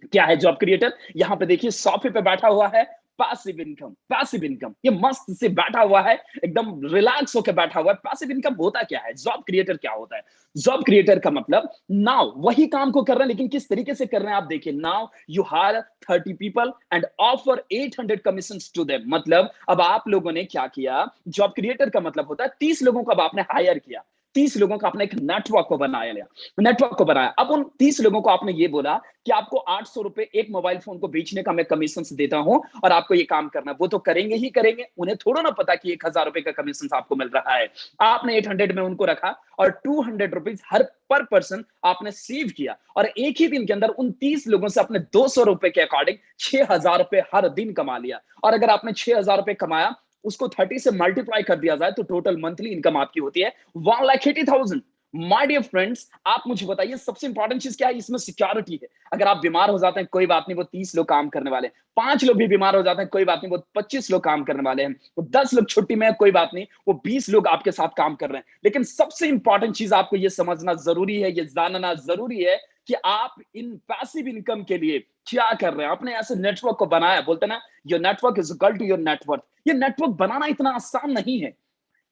क्या है। जॉब क्रिएटर, यहां पे देखिए सोफे पे बैठा हुआ है, पैसिव इनकम। पैसिव इनकम, ये मस्त से बैठा हुआ है, एकदम रिलैक्स होकर बैठा हुआ है। पैसिव इनकम होता क्या है, जॉब क्रिएटर क्या होता है? जॉब क्रिएटर का मतलब नाउ वही काम को कर रहे हैं, लेकिन किस तरीके से कर रहे हैं आप देखिए। Now you hire 30 people and offer 800 commission to them. मतलब अब आप लोगों ने क्या किया, जॉब क्रिएटर का मतलब होता है 30 लोगों को अब आपने हायर किया, 30 लोगों का आपने एक नेटवर्क को बनाया लिया, नेटवर्क को बनाया। अब उन 30 लोगों को आपने ये बोला कि आपको 800 रुपए एक मोबाइल फोन को बेचने का मैं कमीशन देता हूं और आपको ये काम करना है। वो तो करेंगे ही करेंगे, उन्हें थोड़ा ना पता कि 1000 रुपए का कमीशन आपको मिल रहा है। आपने 800 में उनको रखा और 200 रुपीज हर पर पर्सन आपने सेव किया, और एक ही दिन के अंदर उन 30 लोगों से आपने 200 रुपए के अकॉर्डिंग 6000 रुपए हर दिन कमा लिया। और अगर आपने 6000 रुपए कमाया, उसको 30 से मल्टीप्लाई कर दिया जाए तो टोटल मंथली इनकम आपकी होती है 1,80,000। माय डियर फ्रेंड्स, आप मुझे बताइए सबसे इंपॉर्टेंट चीज क्या है इसमें? सिक्योरिटी है। अगर आप बीमार हो जाते हैं कोई बात नहीं, वो 30 लोग काम करने वाले हैं। 5 लोग भी बीमार हो जाते हैं कोई बात नहीं, वो 25 लोग काम करने वाले हैं। वो 10 लोग छुट्टी में है कोई बात नहीं, वो 20 लोग आपके साथ काम कर रहे हैं। लेकिन सबसे इंपॉर्टेंट चीज आपको ये समझना जरूरी है, ये जानना जरूरी है कि आप इन पैसिव इनकम के लिए क्या कर रहे हैं। आपने ऐसे नेटवर्क को बनाया, बोलते ना your network is equal to your net worth. ये नेटवर्क बनाना इतना आसान नहीं है।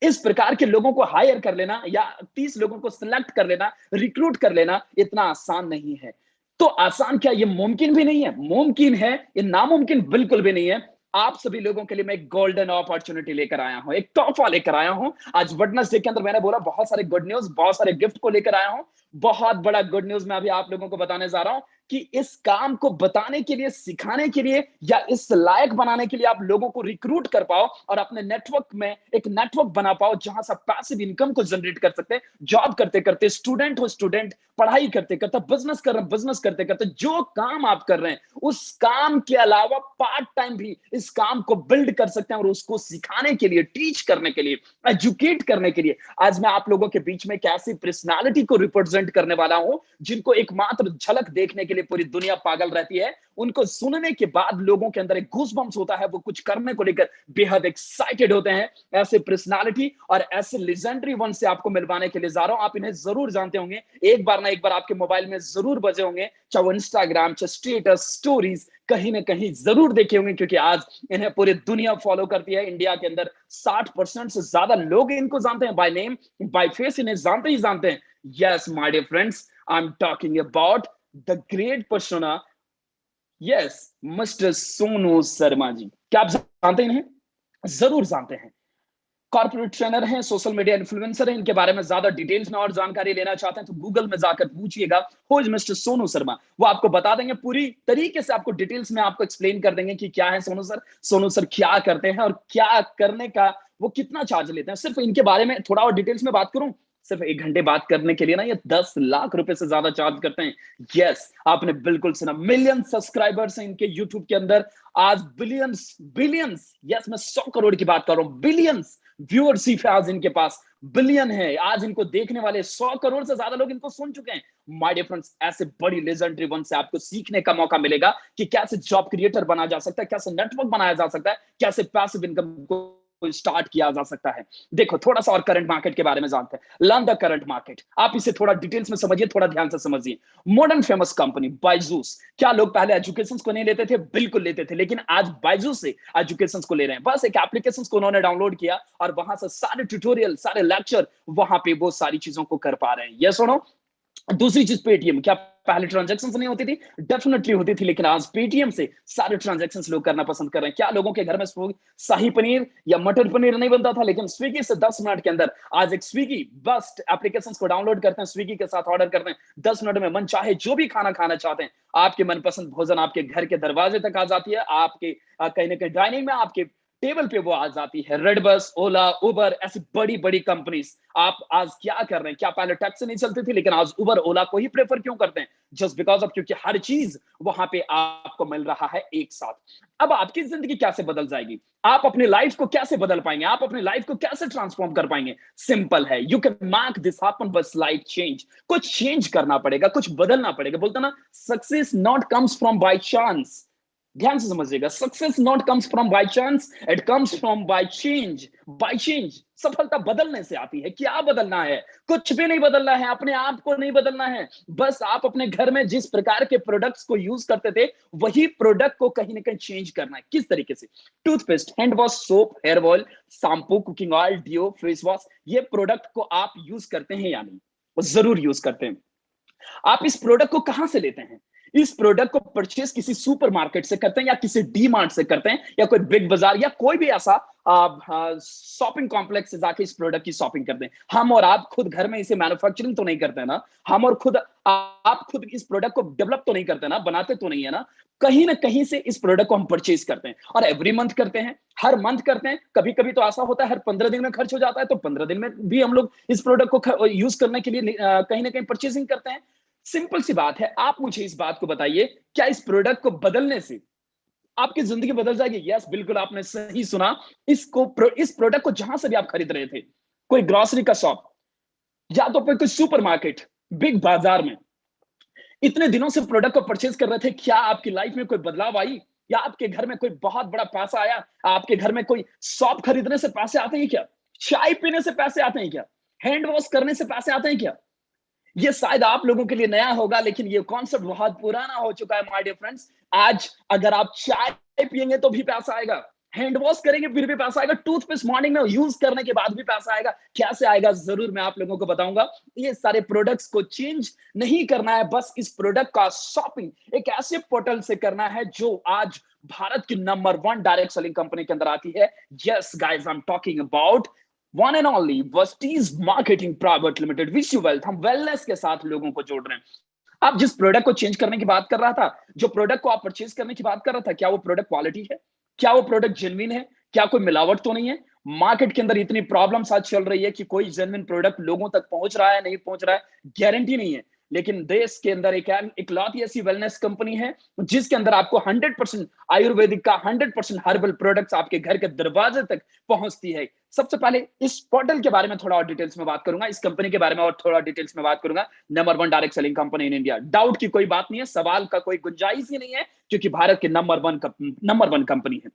इस प्रकार के लोगों को हायर कर लेना या 30 लोगों को सिलेक्ट कर लेना, रिक्रूट कर लेना इतना आसान नहीं है। तो आसान क्या, ये मुमकिन भी नहीं है। मुमकिन है, ये नामुमकिन बिल्कुल भी नहीं है। आप सभी लोगों के लिए मैं एक गोल्डन अपॉर्चुनिटी लेकर आया हूं, एक तोहफा लेकर आया हूं। आज वेडनेसडे के अंदर मैंने बोला बहुत सारे गुड न्यूज, बहुत सारे गिफ्ट को लेकर आया हूं। बहुत बड़ा गुड न्यूज मैं अभी आप लोगों को बताने जा रहा हूं कि इस काम को बताने के लिए, सिखाने के लिए या इस लायक बनाने के लिए आप लोगों को रिक्रूट कर पाओ और अपने नेटवर्क में एक नेटवर्क बना पाओ जहां से पैसिव इनकम को जनरेट कर सकते हैं। जॉब करते करते, स्टूडेंट हो स्टूडेंट, पढ़ाई करते करते, बिजनेस कर रहे हैं बिजनेस करते करते, जो काम आप कर रहे हैं उस काम के अलावा पार्ट टाइम भी इस काम को बिल्ड कर सकते हैं और उसको सिखाने के लिए, टीच करने के लिए, एजुकेट करने के लिए आज मैं आप लोगों के बीच में एक ऐसी पर्सनालिटी को रिप्रेजेंट करने वाला हूं जिनको एकमात्र झलक देखने के लिए पूरी दुनिया पागल रहती है। उनको सुनने के बाद लोगों के अंदर एक गूज़बम्स होता है, वो कुछ करने को लेकर बेहद एक्साइटेड होते हैं। ऐसे पर्सनालिटी और ऐसे लेजेंडरी वन से आपको मिलवाने के लिए जा रहा हूं। आप इन्हें जरूर जानते होंगे, एक बार ना एक बार आपके मोबाइल में जरूर बजे होंगे, चाहे वो इंस्टाग्राम, चाहे स्टेटस, स्टोरीज, कहीं ना कहीं जरूर देखे होंगे, क्योंकि आज इन्हें पूरी दुनिया फॉलो करती है। इंडिया के अंदर 60% से ज्यादा लोग इनको जानते हैं, बाय नेम बाय फेस इन्हें जानते ही जानते हैं। Yes my dear friends, I am talking about the great persona, yes mister Sonu Sharma ji. क्या आप जानते हैं इन्हें? जरूर जानते हैं। कॉर्पोरेट ट्रेनर हैं, सोशल मीडिया इन्फ्लुएंसर हैं। इनके बारे में ज्यादा डिटेल्स में और जानकारी लेना चाहते हैं तो गूगल में जाकर पूछिएगा who is mister Sonu Sharma, वो आपको बता देंगे। पूरी तरीके से आपको डिटेल्स में आपको एक्सप्लेन कर देंगे कि क्या है सोनू सर, सोनू सर क्या करते हैं और क्या करने का वो कितना चार्ज लेते हैं। सिर्फ इनके बारे में थोड़ा और डिटेल्स में बात करूं, सिर्फ 1 घंटे बात करने के लिए ना ये 10 लाख रुपए से ज्यादा चार्ज करते हैं। यस, आपने बिल्कुल सुना, मिलियन सब्सक्राइबर्स हैं इनके यूट्यूब के अंदर। आज बिलियंस बिलियंस, यस मैं 100 करोड़ की बात कर रहा हूं, बिलियंस व्यूअरशिप है आज इनके पास, बिलियन है। आज इनको देखने वाले 100 करोड़ से ज्यादा लोग इनको सुन चुके हैं। माय डियर फ्रेंड्स, ऐसे बड़ी लेजेंडरी वन से आपको सीखने का मौका मिलेगा कि कैसे जॉब क्रिएटर बना जा सकता है, कैसे नेटवर्क बनाया जा सकता है, कैसे पैसिव इनकम को स्टार्ट किया जा सकता है। देखो थोड़ा सा और करंट मार्केट के बारे में जानते हैं। लर्न द करंट मार्केट, आप इसे थोड़ा डिटेल्स में समझिए, थोड़ा ध्यान से समझिए। मॉडर्न फेमस कंपनी बायजूस, क्या लोग पहले एजुकेशन को नहीं लेते थे? बिल्कुल लेते थे, लेकिन आज बायजूस से एजुकेशन को ले रहे हैं। बस एक एप्लीकेशन को उन्होंने डाउनलोड किया और वहां से सारे ट्यूटोरियल, सारे लेक्चर वहां पे वो सारी चीजों को कर पा रहे हैं। ये सुनो, दूसरी चीज पेटीएम, क्या पहले ट्रांजैक्शंस नहीं होती थी? डेफिनेटली होती थी, लेकिन आज पेटीएम से सारे ट्रांजैक्शंस लोग करना पसंद कर रहे हैं। क्या लोगों के घर में शाही पनीर या मटर पनीर नहीं बनता था? लेकिन स्विगी से 10 मिनट के अंदर आज एक स्विगी बस्ट एप्लीकेशंस को डाउनलोड करते हैं, स्विगी के साथ ऑर्डर करते हैं, 10 मिनट में मन चाहे जो भी खाना खाना चाहते हैं, आपके मनपसंद भोजन आपके घर के दरवाजे तक आ जाती है। आपके कहीं ना कहीं डाइनिंग में, आपके टेबल पे वो आ जाती है। रेडबस, ओला, उबर, ऐसी बड़ी बड़ी कंपनीज। आप आज क्या कर रहे हैं? क्या पहले टैक्सी नहीं चलती थी, लेकिन आज उबर, ओला को ही प्रेफर क्यों करते हैं? जस्ट बिकॉज ऑफ, क्योंकि हर चीज वहां पे आपको मिल रहा है एक साथ। अब आपकी जिंदगी कैसे बदल जाएगी? आप अपनी लाइफ को कैसे बदल पाएंगे? आप अपनी लाइफ को कैसे ट्रांसफॉर्म कर पाएंगे? सिंपल है, you can make this happen, बस लाइफ चेंज। कुछ चेंज करना पड़ेगा, कुछ बदलना पड़ेगा। बोलता ना, success not comes from by chance. ध्यान से समझिएगा, success not comes from by chance, it comes from by change. By change, सफलता बदलने से आती है। क्या बदलना है? कुछ भी नहीं बदलना है, अपने आप को नहीं बदलना है। बस आप अपने घर में जिस प्रकार के प्रोडक्ट्स को यूज करते थे, वही प्रोडक्ट को कहीं ना कहीं चेंज करना है। किस तरीके से? Toothpaste, hand wash, soap, hair oil, shampoo, cooking oil, deo, face wash, ये प्रोडक्ट को आप यूज करते हैं या नहीं? जरूर यूज करते हैं। आप इस प्रोडक्ट को कहां से लेते हैं? इस प्रोडक्ट को परचेस किसी सुपरमार्केट से करते हैं, या किसी डी मार्ट से करते हैं, या कोई बिग बाजार, या कोई भी ऐसा शॉपिंग कॉम्प्लेक्स से जाके इस प्रोडक्ट की शॉपिंग करते हैं। हम और आप खुद घर में इसे मैन्युफैक्चरिंग तो नहीं करते ना। हम और खुद आप खुद इस प्रोडक्ट को डेवलप तो नहीं करते ना, बनाते तो नहीं है ना। कहीं ना कहीं से इस प्रोडक्ट को हम परचेज करते हैं, और एवरी मंथ करते हैं, हर मंथ करते हैं। कभी कभी तो ऐसा होता है हर 15 दिन में खर्च हो जाता है, तो 15 दिन में भी हम लोग इस प्रोडक्ट को यूज करने के लिए कहीं ना कहीं परचेसिंग करते हैं। सिंपल सी बात है। आप मुझे इस बात को बताइए, क्या इस प्रोडक्ट को बदलने से आपकी जिंदगी बदल जाएगी? यस, बिल्कुल आपने सही सुना। इस प्रोडक्ट को जहां से भी आप खरीद रहे थे, कोई ग्रोसरी का शॉप, या तो कोई सुपरमार्केट, बिग बाजार में इतने दिनों से प्रोडक्ट को परचेज कर रहे थे, क्या आपकी लाइफ में कोई बदलाव आई? या आपके घर में कोई बहुत बड़ा पैसा आया? आपके घर में कोई शॉप खरीदने से पैसे आते हैं क्या? चाय पीने से पैसे आते हैं क्या? हैंड वॉश करने से पैसे आते हैं क्या? ये शायद आप लोगों के लिए नया होगा, लेकिन ये कॉन्सेप्ट बहुत पुराना हो चुका है माय डियर फ्रेंड्स। आज अगर आप चाय पियेंगे तो भी पैसा आएगा, हैंड वॉश करेंगे फिर भी पैसा आएगा, टूथपेस्ट मॉर्निंग में यूज करने के बाद भी पैसा आएगा। कैसे आएगा? जरूर मैं आप लोगों को बताऊंगा। ये सारे प्रोडक्ट्स को चेंज नहीं करना है, बस इस प्रोडक्ट का शॉपिंग एक ऐसे पोर्टल से करना है जो आज भारत की नंबर 1 डायरेक्ट सेलिंग कंपनी के अंदर आती है। Yes guys, I am talking about one and only Vestige marketing private limited, wish you wealth. हम वेलनेस के साथ लोगों को जोड़ रहे हैं। आप जिस प्रोडक्ट को चेंज करने की बात कर रहा था, जो प्रोडक्ट को आप परचेज करने की बात कर रहा था, क्या वो प्रोडक्ट क्वालिटी है? क्या वो प्रोडक्ट जेन्युइन है? क्या कोई मिलावट तो नहीं है? मार्केट के अंदर इतनी प्रॉब्लम्स आज चल रही है कि कोई जेन्युइन प्रोडक्ट लोगों तक पहुंच रहा है नहीं पहुंच रहा है, गारंटी नहीं है। लेकिन देश के अंदर एक लौती ऐसी वेलनेस कंपनी है जिसके अंदर आपको 100% आयुर्वेदिक का 100% हर्बल प्रोडक्ट्स आपके घर के दरवाजे तक पहुंचती है। सबसे पहले इस पोर्टल के बारे में थोड़ा और डिटेल्स में बात करूंगा, इस कंपनी के बारे में और थोड़ा डिटेल्स में बात करूंगा। Number 1 direct selling company in India, doubt की कोई बात नहीं है, सवाल का कोई गुंजाइश ही नहीं है, क्योंकि भारत की नंबर 1 कंपनी है।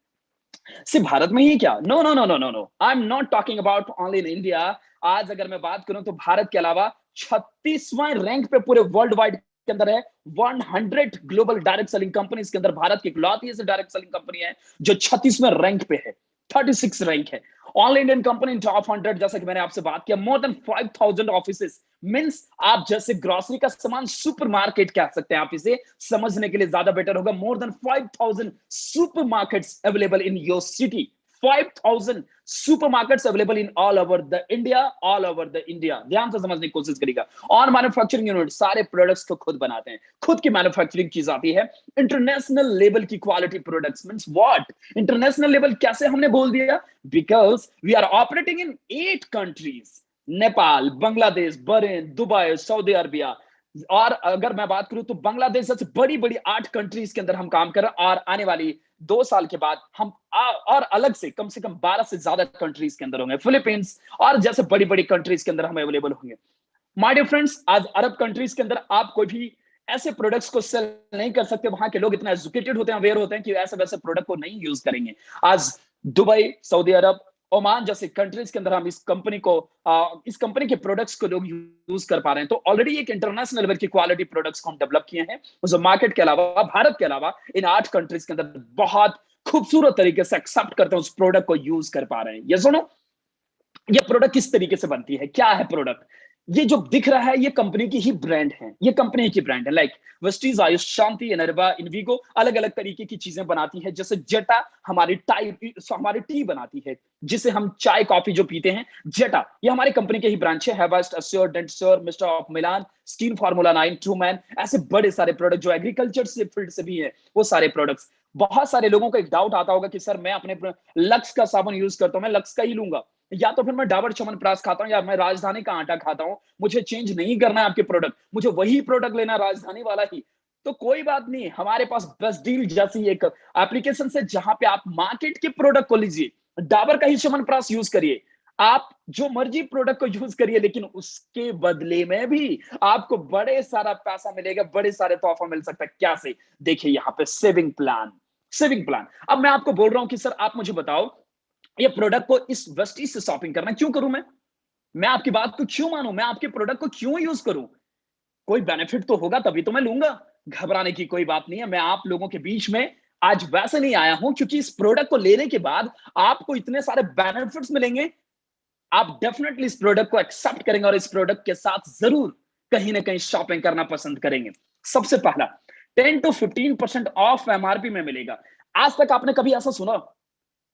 सिर्फ भारत में ही क्या? No no no no no no, I am not talking about only in India. आज अगर मैं बात करूं तो भारत के अलावा 36वां रैंक पे पूरे वर्ल्ड वाइड के अंदर है। 100 ग्लोबल डायरेक्ट सेलिंग कंपनीज के अंदर भारत की इकलौती ऐसी डायरेक्ट सेलिंग कंपनी है जो 36वें रैंक पे है, 36 रैंक है। ऑल इंडियन कंपनी इन टॉप 100, जैसा कि मैंने आपसे बात किया, मोर देन 5000 ऑफिसेस। मींस आप जैसे ग्रोसरी का सामान सुपरमार्केट कह सकते हैं, आप इसे समझने के लिए ज्यादा बेटर होगा। More than 5000 supermarkets available in your city, 5000 supermarkets available in all over the India, all over the India. ध्यान से समझने की कोशिश करिएगा। और मैन्युफैक्चरिंग यूनिट सारे प्रोडक्ट्स को खुद बनाते हैं, खुद की मैन्युफैक्चरिंग की जाती है। इंटरनेशनल लेवल की quality products. Means what? International level कैसे हमने बोल दिया? Because we are operating in 8 countries, Nepal, Bangladesh, Bahrain, Dubai, Saudi Arabia. और अगर मैं बात करूं तो बांग्लादेश सबसे बड़ी बड़ी 8 कंट्रीज के अंदर हम काम कर रहे हैं, और आने वाली 2 साल के बाद हम और अलग से कम 12 से ज्यादा कंट्रीज के अंदर होंगे, फिलीपींस और जैसे बड़ी बड़ी कंट्रीज के अंदर हम अवेलेबल होंगे। माय डियर फ्रेंड्स, आज अरब कंट्रीज के अंदर आप कोई भी ऐसे प्रोडक्ट्स को सेल नहीं कर सकते। वहां के लोग इतना एजुकेटेड होते हैं, अवेयर होते हैं कि ऐसे वैसे प्रोडक्ट को नहीं यूज करेंगे। आज दुबई, सऊदी अरब, ओमान जैसे कंट्रीज के अंदर हम इस कंपनी के प्रोडक्ट्स को लोग यूज कर पा रहे हैं। तो ऑलरेडी एक इंटरनेशनल लेवल की क्वालिटी प्रोडक्ट्स को हम डेवलप किए हैं, उस मार्केट के अलावा, भारत के अलावा इन 8 कंट्रीज के अंदर बहुत खूबसूरत तरीके से एक्सेप्ट करते हैं, उस प्रोडक्ट को यूज कर पा रहे हैं। ये सुनो, ये प्रोडक्ट किस तरीके से बनती है, क्या है प्रोडक्ट? ये जो दिख रहा है ये कंपनी की ही ब्रांड है, ये कंपनी की ब्रांड है। लाइक वेस्टीज, आयुष, शांति, एनर्वा, इनविगो अलग अलग तरीके की चीजें बनाती है। जैसे जेटा हमारी टी बनाती है, जिसे हम चाय कॉफी जो पीते हैं, जेटा ये हमारी कंपनी के ही ब्रांच है। हैवेस्ट, Assure, Dentassure, mister of Milan, skin formula 9, Trueman, ऐसे बड़े सारे प्रोडक्ट जो एग्रीकल्चर से फील्ड से भी है, वो सारे प्रोडक्ट्स। बहुत सारे लोगों को एक डाउट आता होगा कि सर मैं अपने लक्स का साबुन यूज करता हूं, मैं लक्स का ही लूंगा, या तो फिर मैं डाबर च्यवनप्राश खाता हूं, या मैं राजधानी का आटा खाता हूं, मुझे चेंज नहीं करना है आपके प्रोडक्ट, मुझे वही प्रोडक्ट लेना राजधानी वाला ही। तो कोई बात नहीं, हमारे पास बेस्ट डील जैसी एक एप्लीकेशन से जहां पे आप मार्केट के प्रोडक्ट को लीजिए, डाबर का ही च्यवनप्राश यूज करिए, आप जो मर्जी प्रोडक्ट को यूज करिए, लेकिन उसके बदले में भी आपको बड़े सारा पैसा मिलेगा, बड़े सारे तोहफा मिल सकता है। कैसे? देखिए यहाँ पे सेविंग प्लान, सेविंग प्लान। अब मैं आपको बोल रहा हूं कि सर आप मुझे बताओ, ये प्रोडक्ट को इस वेस्टीज से शॉपिंग करना क्यों करूं मैं आपकी बात को क्यों मानूं, मैं आपके प्रोडक्ट को क्यों यूज करूं? कोई बेनिफिट तो होगा तभी तो मैं लूंगा। घबराने की कोई बात नहीं है। मैं आप लोगों के बीच में आज वैसे नहीं आया हूं क्योंकि इस प्रोडक्ट को लेने के बाद आपको इतने सारे बेनिफिट्स मिलेंगे, आप डेफिनेटली इस प्रोडक्ट को एक्सेप्ट करेंगे और इस प्रोडक्ट के साथ जरूर कहीं ना कहीं शॉपिंग करना पसंद करेंगे। सबसे पहला 10 to 15% ऑफ एमआरपी में मिलेगा। आज तक आपने कभी ऐसा सुना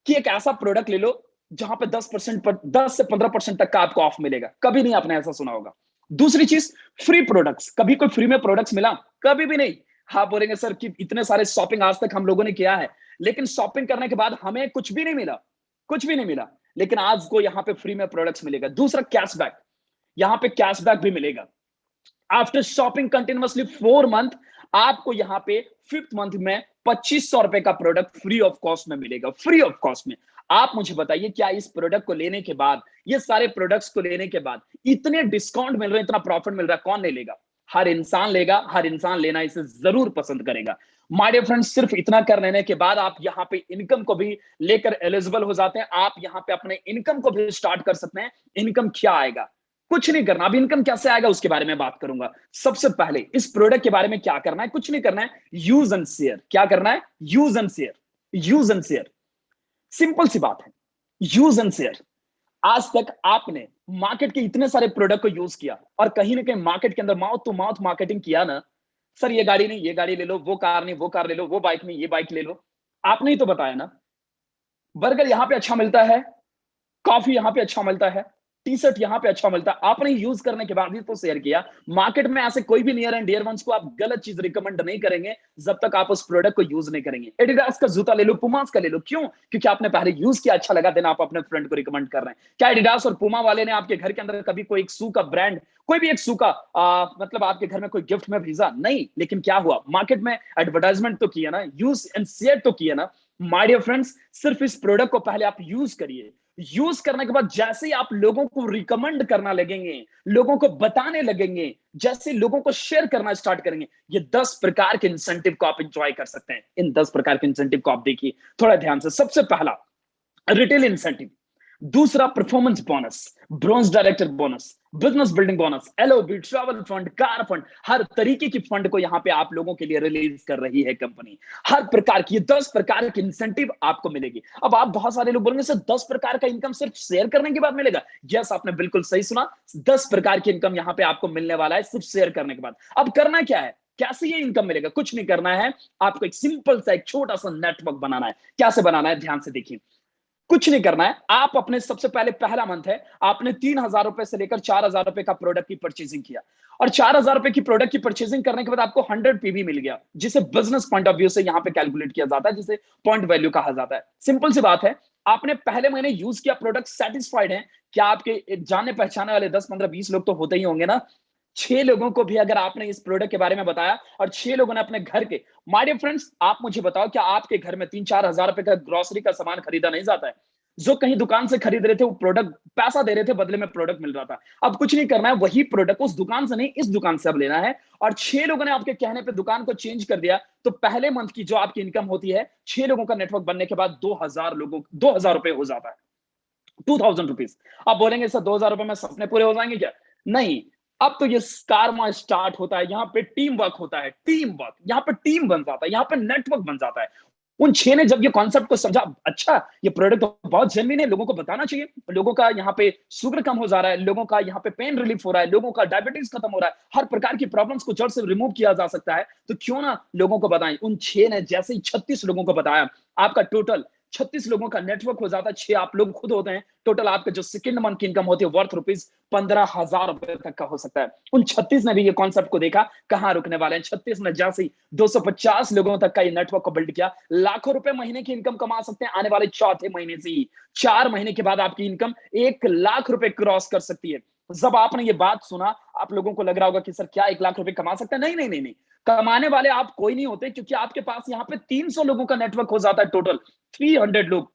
कि एक ऐसा प्रोडक्ट ले लो जहां पे 10% पर 10 से 15% तक का आपको ऑफ मिलेगा? कभी नहीं आपने ऐसा सुना होगा। दूसरी चीज, फ्री प्रोडक्ट्स। कभी कोई फ्री में प्रोडक्ट्स मिला? कभी भी नहीं। हाँ बोलेंगे सर कि इतने सारे शॉपिंग आज तक हम लोगों ने किया है, लेकिन शॉपिंग करने के बाद हमें कुछ भी नहीं मिला, कुछ भी नहीं मिला। लेकिन आज को यहाँ पे फ्री में प्रोडक्ट्स मिलेगा। दूसरा, कैशबैक। यहाँ पे कैशबैक भी मिलेगा। आफ्टर शॉपिंग कंटिन्यूअसली 4 मंथ, आपको यहाँ पे 5th मंथ में 2500 रुपए का प्रोडक्ट फ्री ऑफ कॉस्ट में मिलेगा, फ्री ऑफ कॉस्ट में। आप मुझे बताइए, क्या इस प्रोडक्ट को लेने के बाद, ये सारे प्रोडक्ट्स को लेने के बाद इतने डिस्काउंट मिल रहे हैं, इतना प्रॉफिट मिल रहा है, कौन नहीं लेगा? हर इंसान लेगा, हर इंसान लेना इसे जरूर पसंद करेगा। माय डियर फ्रेंड्स, सिर्फ इतना कर लेने के बाद आप यहाँ पे इनकम को भी लेकर एलिजिबल हो जाते हैं। आप यहाँ पे अपने इनकम को भी स्टार्ट कर सकते हैं। इनकम क्या आएगा? कुछ नहीं करना। अब इनकम कैसे आएगा उसके बारे में बात करूंगा। सबसे पहले इस प्रोडक्ट के बारे में क्या करना है? कुछ नहीं करना है, यूज एंड शेयर। क्या करना है? Use and share, use and share. Simple सी बात है, यूज एंड शेयर। आज तक आपने मार्केट के इतने सारे प्रोडक्ट को यूज किया और कहीं ना कहीं मार्केट के अंदर माउथ टू माउथ मार्केटिंग किया ना, सर ये गाड़ी नहीं, ये गाड़ी ले लो, वो कार नहीं, वो कार ले लो, वो बाइक नहीं, ये बाइक ले लो। आपने ही तो बताया ना, बर्गर यहां पे अच्छा मिलता है, कॉफी यहां पे अच्छा मिलता है, टी शर्ट यहां पे अच्छा मिलता है। आपने यूज करने के बाद ही तो शेयर किया। मार्केट में ऐसे कोई भी नियर एंड डियर वंस को आप गलत चीज रिकमेंड नहीं करेंगे जब तक आप उस प्रोडक्ट को यूज नहीं करेंगे। एडिडास का जूता ले लो, पुमास का ले लो। क्यों? क्योंकि आपने पहले यूज किया, अच्छा लगा, देन आप अपने फ्रेंड को रिकमेंड कर रहे हैं। क्या एडिडास और पुमा वाले ने आपके घर के अंदर कभी कोई एक शू का ब्रांड, कोई भी एक शू का मतलब आपके घर में कोई गिफ्ट में भेजा? नहीं। लेकिन क्या हुआ? मार्केट में एडवर्टाइजमेंट तो किया ना, यूज एंड शेयर तो किया ना। माय डियर फ्रेंड्स, सिर्फ इस प्रोडक्ट को पहले आप यूज करिए। यूज करने के बाद जैसे ही आप लोगों को रिकमेंड करना लगेंगे, लोगों को बताने लगेंगे, जैसे लोगों को शेयर करना स्टार्ट करेंगे, ये 10 प्रकार के इंसेंटिव को आप एंजॉय कर सकते हैं। इन 10 प्रकार के इंसेंटिव को आप देखिए थोड़ा ध्यान से। सबसे पहला, रिटेल इंसेंटिव। दूसरा, performance bonus, bronze director bonus, business building bonus, LOB, travel fund, car fund, हर तरीके की फंड को यहां पे आप लोगों के लिए रिलीज कर रही है कंपनी। हर प्रकार की 10 प्रकार की इंसेंटिव आपको मिलेगी। अब आप बहुत सारे लोग बोलेंगे सर 10 प्रकार का इनकम सिर्फ शेयर करने के बाद मिलेगा? यस, आपने बिल्कुल सही सुना। 10 प्रकार की इनकम यहां पे आपको मिलने वाला है सिर्फ शेयर करने के बाद। अब करना क्या है? कैसे ये इनकम मिलेगा? कुछ नहीं करना है, आपको एक सिंपल सा एक छोटा सा नेटवर्क बनाना है। कैसे बनाना है? ध्यान से देखिए। कुछ नहीं करना है, आप अपने सबसे पहले पहला मंथ है, आपने 3000 रुपए से लेकर 4000 रुपए का प्रोडक्ट की परचेजिंग किया और 4000 रुपए की प्रोडक्ट की परचेजिंग करने के बाद आपको 100 पीवी मिल गया, जिसे बिजनेस पॉइंट ऑफ व्यू से यहां पे कैलकुलेट किया जाता है, जिसे पॉइंट वैल्यू कहा जाता है। सिंपल सी बात है, आपने पहले महीने यूज किया, प्रोडक्ट सेटिस्फाइड है। क्या आपके जाने पहचाने वाले 10 15 20 लोग तो होते ही होंगे ना? 6 लोगों को भी अगर आपने इस प्रोडक्ट के बारे में बताया और 6 लोगों ने अपने घर के, माय डियर फ्रेंड्स आप मुझे बताओ, क्या आपके घर में 3-4 हजार रुपए का ग्रोसरी का सामान खरीदा नहीं जाता है? जो कहीं दुकान से खरीद रहे थे वो प्रोडक्ट पैसा दे रहे थे, बदले में प्रोडक्ट मिल रहा था। अब कुछ नहीं करना है, वही प्रोडक्ट उस दुकान से नहीं, इस दुकान से अब लेना है। और 6 लोगों ने आपके कहने पे दुकान को चेंज कर दिया, तो पहले मंथ की जो आपकी इनकम होती है 6 लोगों का नेटवर्क बनने के बाद 2000 रुपए हो जाता है, 2000 रुपीज। आप बोलेंगे सर 2000 रुपए में सपने पूरे हो जाएंगे क्या? नहीं। अब तो ये कार्मा स्टार्ट होता है, यहाँ पे टीम वर्क होता है, टीम वर्क, यहाँ पे टीम बन जाता है, यहाँ पे नेटवर्क बन जाता है। उन 6 ने जब ये कॉन्सेप्ट को समझा, अच्छा ये प्रोडक्ट तो बहुत जेन्युइन है, लोगों को बताना चाहिए, लोगों का यहाँ पे शुगर कम हो जा रहा है, लोगों का यहाँ पे पेन रिलीफ हो रहा है, लोगों का डायबिटीज खत्म हो रहा है, हर प्रकार की प्रॉब्लम्स को जड़ से रिमूव किया जा सकता है, तो क्यों ना लोगों को बताएं। उन 6 ने जैसे ही 36 लोगों को बताया, आपका टोटल 36 लोगों का नेटवर्क हो जाता है, 6 आप लोग खुद होते हैं, टोटल आपका जो सेकंड मंथ की इनकम होती है वर्थ ₹15,000 तक का हो सकता है। उन 36 ने भी ये कॉन्सेप्ट को देखा, कहां रुकने वाले हैं। 36 ने जैसे ही 250 लोगों तक का ये नेटवर्क को बिल्ड किया, लाखों रुपए महीने की इनकम कमा सकते हैं आने वाले चौथे महीने से ही। 4 महीने के बाद आपकी इनकम 1 लाख रुपए क्रॉस कर सकती है। जब आपने ये बात सुना, आप लोगों को लग रहा होगा कि सर क्या 1 लाख रुपए कमा सकता है? नहीं, नहीं, नहीं, नहीं। कमाने वाले आप कोई नहीं होते, क्योंकि आपके पास यहाँ पे 300 लोगों का नेटवर्क हो जाता है टोटल, 300 लोग।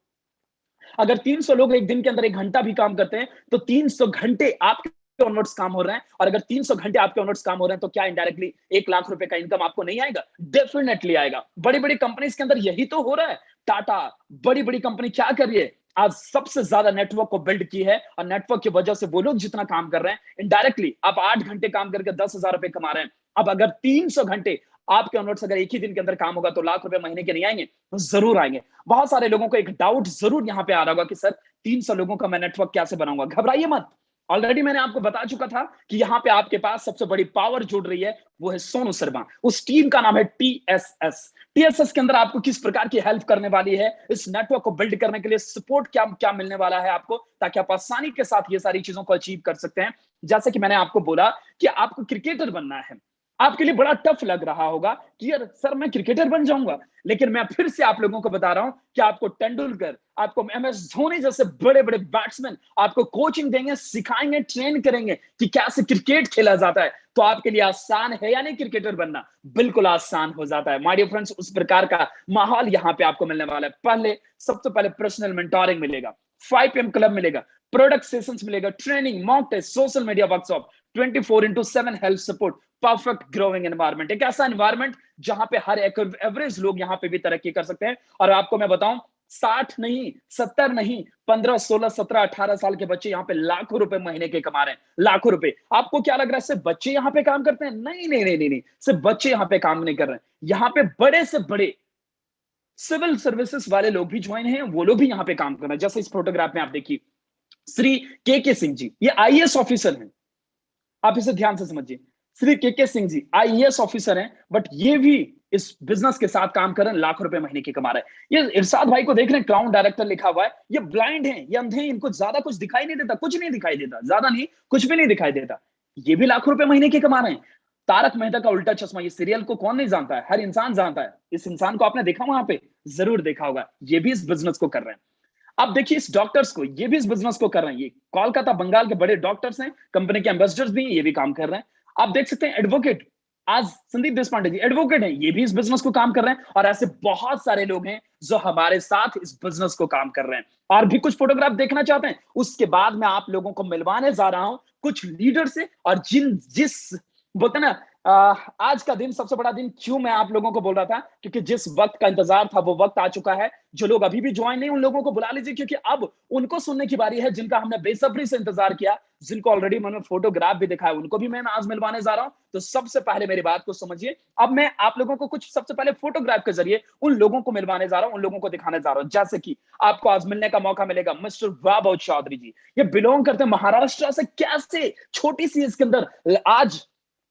अगर 300 लोग एक दिन के अंदर 1 घंटा भी काम करते हैं, तो 300 घंटे आपके ऑनवर्ड्स काम हो रहे हैं। और अगर 300 घंटे आपके ऑनवर्ड्स काम हो रहे हैं, तो क्या इनडायरेक्टली 1 लाख रुपए का इनकम आपको नहीं आएगा? डेफिनेटली आएगा। बड़ी-बड़ी कंपनीज के अंदर यही तो हो रहा है। टाटा, बड़ी-बड़ी कंपनी क्या कर रही है? आज सबसे ज्यादा नेटवर्क को बिल्ड की है, और नेटवर्क की वजह से वो लोग जितना काम कर रहे हैं, इनडायरेक्टली आप 8 घंटे काम करके 10,000 रुपए कमा रहे हैं। अब अगर 300 घंटे आपके ऑनवर्ड्स अगर एक ही दिन के अंदर काम होगा, तो लाख रुपए महीने के नहीं आएंगे? जरूर आएंगे। बहुत सारे लोगों को एक डाउट जरूर यहाँ पे आ रहा होगा कि सर 300 लोगों का मैं नेटवर्क कैसे बनाऊंगा? घबराइए मत। ऑलरेडी मैंने आपको बता चुका था कि यहाँ पे आपके पास सबसे बड़ी पावर जुड़ रही है, वो है सोनू शर्मा। उस टीम का नाम है टीएसएस। टीएसएस के अंदर आपको किस प्रकार की हेल्प करने वाली है, इस नेटवर्क को बिल्ड करने के लिए सपोर्ट क्या क्या मिलने वाला है आपको, ताकि आप आसानी के साथ ये सारी चीजों को अचीव कर सकते हैं। जैसे कि मैंने आपको बोला कि आपको क्रिकेटर बनना है, आपके लिए बड़ा टफ लग रहा होगा कि यार सर मैं क्रिकेटर बन जाऊंगा, लेकिन मैं फिर से आप लोगों को बता रहा हूं कि आपको तेंदुलकर, आपको एमएस धोनी जैसे बड़े बड़े बैट्समैन आपको कोचिंग देंगे, सिखाएंगे, ट्रेन करेंगे कि कैसे क्रिकेट खेला जाता है। तो आपके लिए आसान है या नहीं क्रिकेटर बनना? बिल्कुल आसान हो जाता है माय डियर फ्रेंड्स। उस प्रकार का माहौल यहाँ पे आपको मिलने वाला है। सबसे पहले पर्सनल मेंटोरिंग मिलेगा, 5 PM क्लब मिलेगा, प्रोडक्ट सेशंस मिलेगा, training, mock test, social media workshop, 24/7 health support, perfect growing environment. एक ऐसा एनवायरनमेंट जहां पे हर एवरेज लोग यहाँ पे भी तरक्की कर सकते हैं। और आपको मैं बताऊं, 60 नहीं, 70 नहीं, 15, 16, 17, 18 साल के बच्चे यहाँ पे लाखों रुपए महीने के कमा रहे हैं। लाखों रुपए। आपको क्या लग रहा है सिर्फ बच्चे यहाँ पे काम करते हैं? नहीं नहीं नहीं नहीं नहीं, सिर्फ बच्चे यहाँ पे काम नहीं कर रहे हैं। यहाँ पे बड़े से बड़े सिविल सर्विसेज वाले लोग भी ज्वाइन हैं, वो लोग भी यहाँ पे काम कर रहे हैं। जैसे इस फोटोग्राफ में आप देखिए, श्री के सिंह जी, ये आईएएस ऑफिसर हैं। आप इसे ध्यान से समझिए। श्री के सिंह जी आईएएस ऑफिसर हैं, बट ये भी इस बिजनेस के साथ काम कर रहे हैं, लाखों रुपए महीने के कमा रहे हैं। ये इरशाद भाई को देख रहे हैं, क्राउन डायरेक्टर लिखा हुआ है। ये ब्लाइंड हैं, ये अंधे हैं, इनको ज्यादा कुछ दिखाई नहीं देता, कुछ नहीं दिखाई देता, ज्यादा नहीं, कुछ भी नहीं दिखाई देता। ये भी लाखों रुपए महीने के कमा रहे हैं। तारक मेहता का उल्टा चश्मा, ये सीरियल को कौन नहीं जानता है? हर इंसान जानता है। इस इंसान को आपने देखा वहां पे? जरूर देखा होगा। ये भी इस बिजनेस को कर रहे हैं। अब देखिए इस डॉक्टर्स को, ये भी इस बिजनेस को कर रहे हैं। ये कोलकाता बंगाल के बड़े डॉक्टर्स हैं, कंपनी के एम्बेसडर्स भी हैं, ये भी काम कर रहे हैं। आप देख सकते हैं एडवोकेट, आज संदीप देशपांडे जी एडवोकेट हैं, ये भी इस बिजनेस को काम कर रहे हैं। और ऐसे बहुत सारे लोग हैं जो हमारे साथ इस बिजनेस को काम कर रहे हैं। और भी कुछ फोटोग्राफ देखना चाहते हैं? उसके बाद मैं आप लोगों को मिलवाने जा रहा हूं कुछ लीडर से। और जिस बोलते ना, आज का दिन सबसे बड़ा दिन क्यों मैं आप लोगों को बोल रहा था, क्योंकि जिस वक्त का इंतजार था वो वक्त आ चुका है। जो लोग अभी भी ज्वाइन नहीं, उन लोगों को बुला लीजिए, क्योंकि अब उनको सुनने की बारी है जिनका हमने बेसब्री से इंतजार किया, जिनको ऑलरेडी मैंने फोटोग्राफ भी दिखाया, उनको भी मैं आज मिलवाने जा रहा हूं। तो सबसे पहले मेरी बात को समझिए। अब मैं आप लोगों को कुछ सबसे पहले फोटोग्राफ के जरिए उन लोगों को मिलवाने जा रहा हूं, उन लोगों को दिखाने जा रहा हूं। जैसे कि आपको आज मिलने का मौका मिलेगा मिस्टर वैभव चौधरी जी। ये बिलोंग करते हैं महाराष्ट्र से। कैसे छोटी सी इसके अंदर आज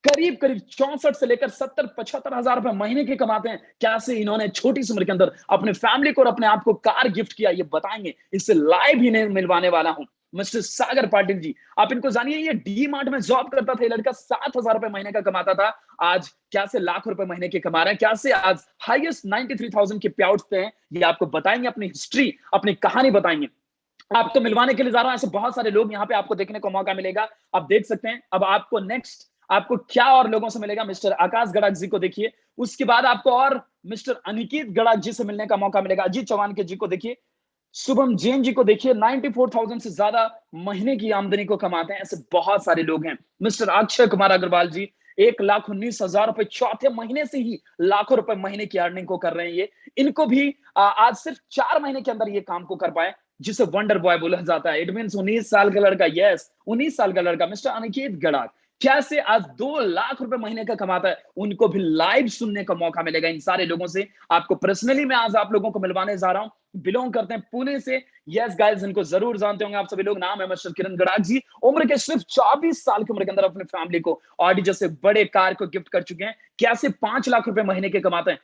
करीब करीब 64 से लेकर 70-75 हजार रुपए महीने के कमाते हैं। कैसे इन्होंने छोटी सी उम्र के अंदर अपने फैमिली को और अपने आप को कार गिफ्ट किया, ये बताएंगे। इससे लाइव ही नहीं मिलवाने वाला हूं मिस्टर सागर पाटिल जी। आप इनको जानिए, ये डी मार्ट में जॉब करता था, ये लड़का 7,000 रुपए महीने का कमाता था, आज कैसे लाख रुपए महीने के कमा रहे हैं, कैसे आज हाईएस्ट 93,000 के पे आउट्स पे हैं। ये आपको बताएंगे, अपनी हिस्ट्री, अपनी कहानी बताएंगे। आपको मिलवाने के लिए जा रहा हूं। ऐसे बहुत सारे लोग यहाँ पे आपको देखने को मौका मिलेगा, आप देख सकते हैं। अब आपको नेक्स्ट आपको क्या और लोगों से मिलेगा? मिस्टर आकाश गड़ाक जी को देखिए। उसके बाद आपको और मिस्टर अनिकेत गड़ाक जी से मिलने का मौका मिलेगा। अजीत चौहान के जी को देखिए, शुभम जैन जी को देखिए, 94,000 से ज्यादा महीने की आमदनी को कमाते हैं। ऐसे बहुत सारे लोग हैं। मिस्टर अक्षय कुमार अग्रवाल जी 1,19,000 रुपए चौथे महीने से ही लाखों रुपए महीने की अर्निंग को कर रहे हैं। ये इनको भी आज सिर्फ 4 महीने के अंदर ये काम को कर पाए, जिसे वंडर बॉय बोला जाता है। इट मीन्स 19 साल का लड़का, यस 19 साल का लड़का मिस्टर अनिकेत गड़ाक कैसे आज 2 लाख रुपए महीने का कमाता है। उनको भी लाइव सुनने का मौका मिलेगा। इन सारे लोगों से आपको पर्सनली मैं आज आप लोगों को मिलवाने जा रहा हूं। बिलोंग करते हैं पुणे से। यस गाइस, इनको जरूर जानते होंगे आप सभी लोग। नाम है मिस्टर किरण गड़ाक जी। उम्र के सिर्फ 24 साल की उम्र के अंदर अपने फैमिली को ऑडी जैसे बड़े कार को गिफ्ट कर चुके हैं। कैसे 5 लाख रुपए महीने के कमाते हैं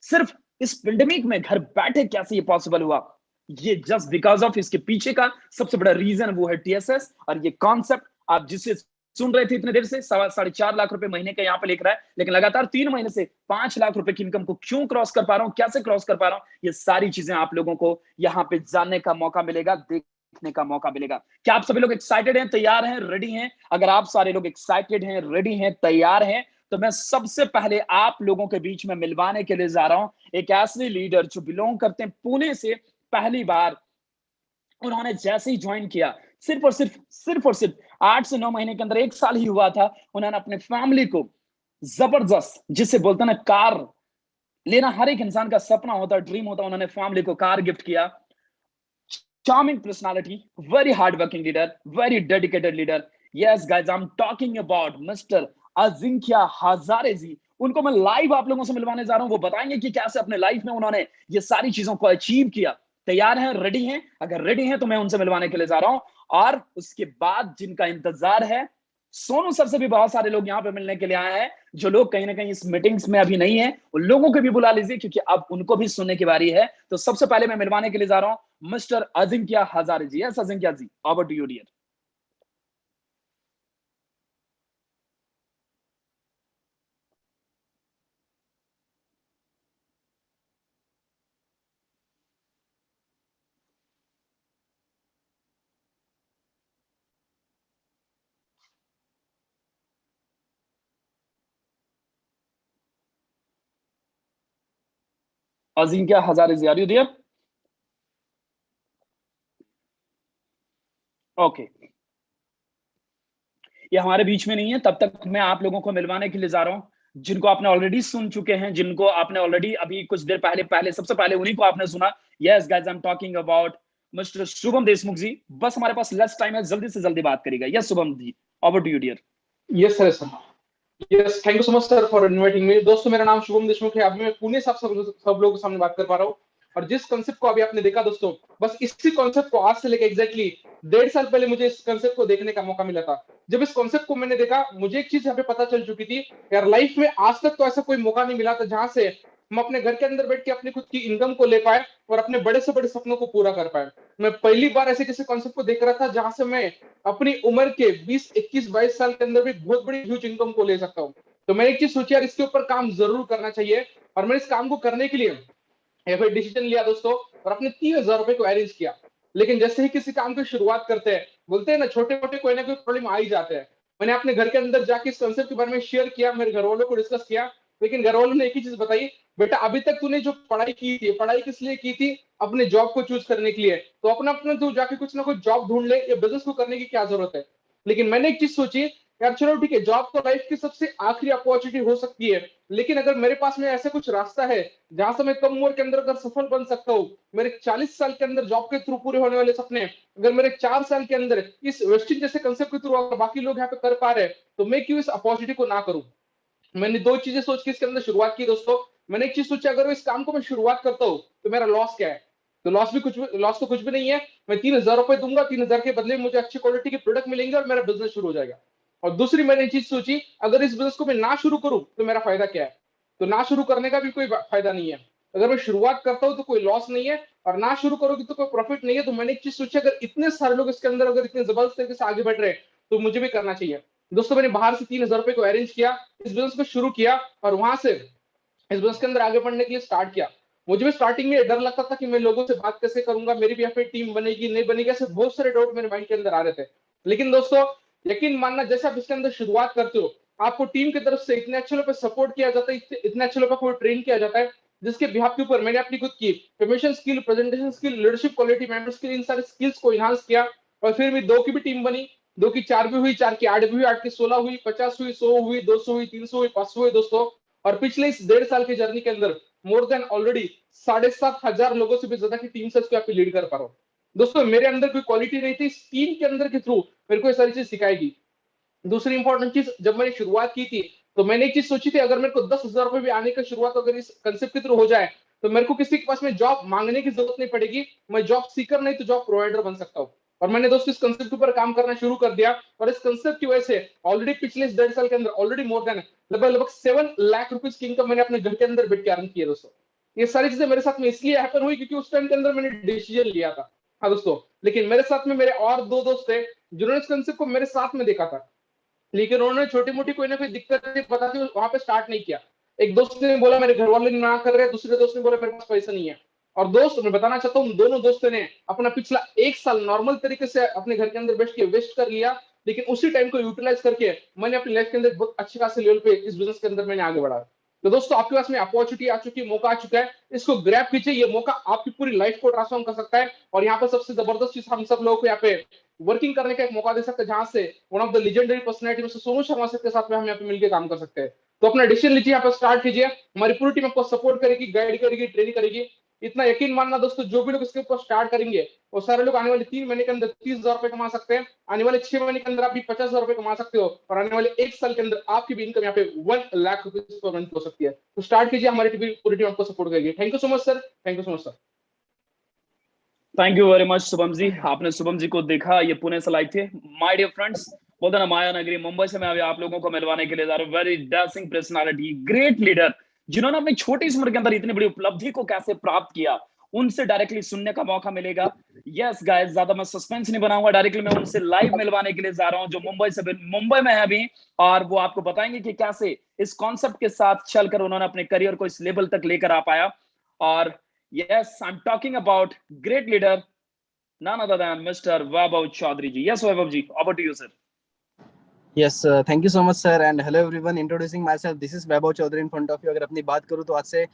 सिर्फ इस पेंडेमिक में घर बैठे, कैसे ये पॉसिबल हुआ? ये जस्ट बिकॉज ऑफ इसके पीछे का सबसे बड़ा रीजन वो है टीएसएस। और ये कॉन्सेप्ट आप जिससे सुन रहे थे इतने देर से 4.5 लाख रुपए महीने का यहाँ पे लिख रहा है, लेकिन लगातार 3 महीने से 5 लाख रुपए की इनकम को क्यों क्रॉस कर पा रहा हूँ, कैसे क्रॉस कर पा रहा हूँ, ये सारी चीजें आप लोगों को यहाँ पे जानने का मौका मिलेगा, देखने का मौका मिलेगा। क्या आप सभी लोग एक्साइटेड हैं, तैयार हैं, रेडी हैं? अगर आप सारे लोग एक्साइटेड हैं, रेडी हैं, तैयार हैं, तो मैं सबसे पहले आप लोगों के बीच में मिलवाने के लिए जा रहा हूं एक ऐसे लीडर जो बिलोंग करते हैं पुणे से। पहली बार उन्होंने जैसे ही ज्वाइन किया, सिर्फ और सिर्फ 8 से 9 महीने के अंदर, 1 साल ही हुआ था, उन्होंने अपने फैमिली को जबरदस्त, जिससे बोलते ना कार लेना हर एक इंसान का सपना होता है, ड्रीम होता है, उन्होंने फैमिली को कार गिफ्ट किया। Charming personality, very hard working leader, very dedicated leader. Yes guys, I am talking about mister Ajinkya Hazare ji. उनको मैं लाइव आप लोगों से मिलवाने जा रहा हूं। वो बताएंगे कि कैसे अपने लाइफ में उन्होंने ये सारी चीजों को अचीव किया। तैयार हैं, रेडी हैं? अगर रेडी हैं तो मैं उनसे मिलवाने के लिए जा रहा हूं। और उसके बाद जिनका इंतजार है, सोनू सर से भी बहुत सारे लोग यहाँ पे मिलने के लिए आए हैं। जो लोग कहीं ना कहीं इस मीटिंग्स में अभी नहीं है, उन लोगों को भी बुला लीजिए, क्योंकि अब उनको भी सुनने की बारी है। तो सबसे पहले मैं मिलवाने के लिए जा रहा हूं mister Ajinkya Hazare ji. Yes Ajinkya ji, over to you dear. Ajinkya Hazare ji, are you there? Okay, ये हमारे बीच में नहीं है। तब तक मैं आप लोगों को मिलवाने के लिए जा रहा हूं जिनको आपने ऑलरेडी सुन चुके हैं, जिनको आपने ऑलरेडी अभी कुछ देर पहले सबसे पहले उन्हीं को आपने सुना। Yes guys, I am talking about mister Shubham Deshmukh ji. बस हमारे पास लेस टाइम है, जल्दी से जल्दी बात करिएगा। Yes Shubham ji, over to you dear. Yes sir, yes, thank you so much sir for inviting me. दोस्तों, मेरा नाम शुभम देशमुख है। अभी मैं पुणे से आप सब लोगों के सामने बात कर पा रहा हूँ। और जिस कॉन्सेप्ट को अभी आपने देखा दोस्तों, बस इसी कॉन्सेप्ट को आज से लेकर एग्जैक्टली 1.5 साल पहले मुझे इस कॉन्सेप्ट को देखने का मौका मिला था। जब इस कॉन्सेप्ट को मैंने देखा, मुझे एक चीज यहाँ पे पता चल चुकी थी, यार लाइफ में आज तक तो ऐसा कोई मौका नहीं मिला था जहां से हम अपने घर के अंदर बैठ के अपनी खुद की इनकम को ले पाए और अपने बड़े से बड़े सपनों को पूरा कर पाए। मैं पहली बार ऐसे किसी कॉन्सेप्ट को देख रहा था जहां से मैं अपनी उम्र के 20, 21, 22 साल के अंदर भी बहुत बड़ी ह्यूज इनकम को ले सकता हूँ। तो मैंने एक चीज सोची, यार इसके ऊपर काम जरूर करना चाहिए। और मैंने इस काम को करने के लिए फिर डिसीजन लिया दोस्तों, और अपने 3,000 रुपए को अरेंज किया। लेकिन जैसे ही किसी काम की शुरुआत करते हैं, बोलते हैं ना, छोटे मोटे कोई ना कोई प्रॉब्लम आ ही जाते हैं। मैंने अपने घर के अंदर जाके इस कॉन्सेप्ट के बारे में शेयर किया, मेरे घर वालों को डिस्कस किया। लेकिन घर वालों ने एक ही चीज बताई, बेटा अभी तक तूने जो पढ़ाई की थी, पढ़ाई किस लिए की थी? अपने जॉब को चूज करने के लिए। तो अपना अपना तू जाके कुछ ना कुछ जॉब ढूंढ ले, या बिजनेस को करने की क्या जरूरत है? लेकिन मैंने एक चीज सोची, यार चलो ठीक है, जॉब तो लाइफ की सबसे आखिरी अपॉर्चुनिटी हो सकती है, लेकिन अगर मेरे पास में ऐसा कुछ रास्ता है जहां से मैं कम उम्र के अंदर अगर सफल बन सकता हूँ, मेरे 40 साल के अंदर जॉब के थ्रू पूरे होने वाले सपने अगर मेरे 4 साल के अंदर इस वेस्टिंग जैसे कंसेप्ट के थ्रू अगर बाकी लोग यहाँ पे कर पा रहे हैं, तो मैं क्यों इस अपॉर्चुनिटी को ना करूं? मैंने दो चीजें सोच के इसके अंदर शुरुआत की दोस्तों। मैंने एक चीज सोचा, अगर इस काम को मैं शुरुआत करता हूँ तो मेरा लॉस क्या है? तो लॉस तो कुछ भी नहीं है। मैं 3,000 रुपए दूंगा, 3,000 के बदले में मुझे अच्छी क्वालिटी के प्रोडक्ट मिलेंगे और मेरा बिजनेस शुरू हो जाएगा। और दूसरी मैंने चीज सोची, अगर इस बिजनेस को मैं ना शुरू करूं तो मेरा फायदा क्या है? तो ना शुरू करने का भी कोई फायदा नहीं है। अगर मैं शुरुआत करता हूं तो कोई लॉस नहीं है, और ना शुरू करोगे तो कोई प्रॉफिट नहीं है। तो मैंने एक चीज सोची, अगर इतने सारे लोग इसके अंदर अगर इतने जबरदस्त तरीके से आगे बढ़ रहे हैं, तो मुझे भी करना चाहिए। दोस्तों, मैंने बाहर से 3,000 रुपए को अरेंज किया, इस बिजनेस को शुरू किया, और वहां से इस बिजनेस के अंदर आगे बढ़ने के लिए स्टार्ट किया। मुझे भी स्टार्टिंग में डर लगता था कि मैं लोगों से बात कैसे करूंगा, मेरी भी यहाँ पे टीम बनेगी नहीं बनेगी, ऐसे बहुत सारे डाउट मेरे माइंड के अंदर आ रहे थे। लेकिन दोस्तों, यकीन मानना, जैसे आप इसके अंदर शुरुआत करते हो, आपको टीम की तरफ से इतने अच्छे लोगों पर सपोर्ट किया जाता है, इतने अच्छे लोगों को ट्रेन किया जाता है, जिसके बिहाफ के ऊपर मैंने अपनी खुद की commission skill, presentation skill, leadership quality, member skill, इन सारे स्किल्स को इनहांस किया। और फिर भी 2 की भी टीम बनी, 2 की 4 भी हुई, 4 की 8 भी हुई, 8 की 16 हुई, 50 हुई, 100 हुई, 200 हुई, 300 हुई, 500 हुई दोस्तों। और पिछले इस 1.5 साल की जर्नी के अंदर मोर देन ऑलरेडी 7,500 लोगों से भी ज्यादा की टीम से इसको लीड कर पा रहा हूँ। दोस्तों, मेरे अंदर कोई क्वालिटी नहीं थी, इस टीम के अंदर के थ्रू मेरे को ये सारी चीज सिखाएगी। दूसरी इंपॉर्टेंट चीज, जब मैंने शुरुआत की थी, तो मैंने एक चीज सोची थी, अगर मेरे को 10,000 रुपए भी आने का शुरुआत अगर इस कंसेप्ट के थ्रू हो जाए, तो मेरे को किसी के पास में जॉब मांगने की जरूरत नहीं पड़ेगी। मैं जॉब सीकर नहीं तो जॉब प्रोवाइडर बन सकता हूँ। और मैंने दोस्तों इस कंसेप्ट के ऊपर काम करना शुरू कर दिया, और इस कंसेप्ट की वजह से ऑलरेडी पिछले इस 1.5 साल के अंदर ऑलरेडी मोर देन लगभग 7 लाख रुपीज की इनकम मैंने अपने घर के अंदर बैठ के अर्न की है दोस्तों। ये सारी चीजें मेरे साथ में इसलिए हैपन हुई क्योंकि उस टाइम के अंदर मैंने डिसीजन लिया था। हाँ दोस्तों, लेकिन मेरे साथ में मेरे और दो दोस्त थे जिन्होंने इस कंसेप्ट को मेरे साथ में देखा था, लेकिन उन्होंने छोटी मोटी कोई ना कोई दिक्कत पता थी वहां पे स्टार्ट नहीं किया। एक दोस्त ने बोला मेरे घर वाले ना कर रहे, दूसरे दोस्त ने बोला मेरे पास पैसा नहीं है। और दोस्त, मैं बताना चाहता हूँ, दोनों दोस्तों ने अपना पिछला एक साल नॉर्मल तरीके से अपने घर के अंदर बैठ के वेस्ट कर लिया, लेकिन उसी टाइम को यूटिलाइज करके मैंने अपनी लाइफ के अंदर बहुत अच्छे खासे लेवल पे इस बिजनेस के अंदर मैंने आगे बढ़ा। तो दोस्तों, आपके पास में अपॉर्चुनिटी आ चुकी है, मौका आ चुका है, इसको ग्रैब कीजिए। ये मौका आपकी पूरी लाइफ को ट्रांसफॉर्म कर सकता है। और यहाँ पर सबसे जबरदस्त चीज हम सब लोगों को यहाँ पे वर्किंग करने का एक मौका दे सकते हैं, जहां से one of the legendary personality में से सोनू शर्मा सर के साथ में हम यहाँ पे मिलकर काम कर सकते हैं। तो अपना डिसीजन लीजिए, यहाँ पे स्टार्ट कीजिए। हमारी पूरी टीम आपको सपोर्ट करेगी, गाइड करेगी, ट्रेनिंग करेगी। इतना यकीन मानना दोस्तों, जो भी लोग इसके ऊपर स्टार्ट करेंगे वो सारे लोग आने वाले 3 महीने के अंदर 30,000 रुपए कमा सकते हैं। आने वाले 6 महीने के अंदर आप भी 50,000 रुपए कमा सकते हो, और आने वाले 1 साल के अंदर आपकी भी इनकम यहाँ पे 1 लाख रुपीज पर मंथ हो सकती है। तो स्टार्ट कीजिए, हमारी पूरी टीम आपको सपोर्ट करेगी। Thank you so much sir, thank you so much sir. Thank you very much Shubham ji. आपने शुभम जी को देखा, ये पुणे से लाइव थे। माय डियर फ्रेंड्स, बोलते ना माया नगरी मुंबई से मैं अभी आप लोगों को मिलवाने के लिए जा रहा हूँ very dashing personality, great leader, जिन्होंने अपनी छोटी उम्र के अंदर इतनी बड़ी उपलब्धि को कैसे प्राप्त किया, उनसे डायरेक्टली सुनने का मौका मिलेगा। यस गाइस, ज्यादा मैं सस्पेंस नहीं बनाऊंगा, डायरेक्टली मैं उनसे लाइव मिलवाने के लिए जा रहा हूँ, जो मुंबई में है अभी। और वो आपको बताएंगे कि कैसे इस कॉन्सेप्ट के साथ चलकर उन्होंने अपने करियर को इस लेवल तक लेकर आ पाया। और yes, I am talking about great leader, none other than Mr. Vaibhav Chaudhary ji. Yes, Vaibhav ji, over to you, sir. Yes, thank you so much sir, and hello everyone. Introducing myself, this is Vaibhav Chaudhary in front of you. अगर अपनी बात करूँ तो आज से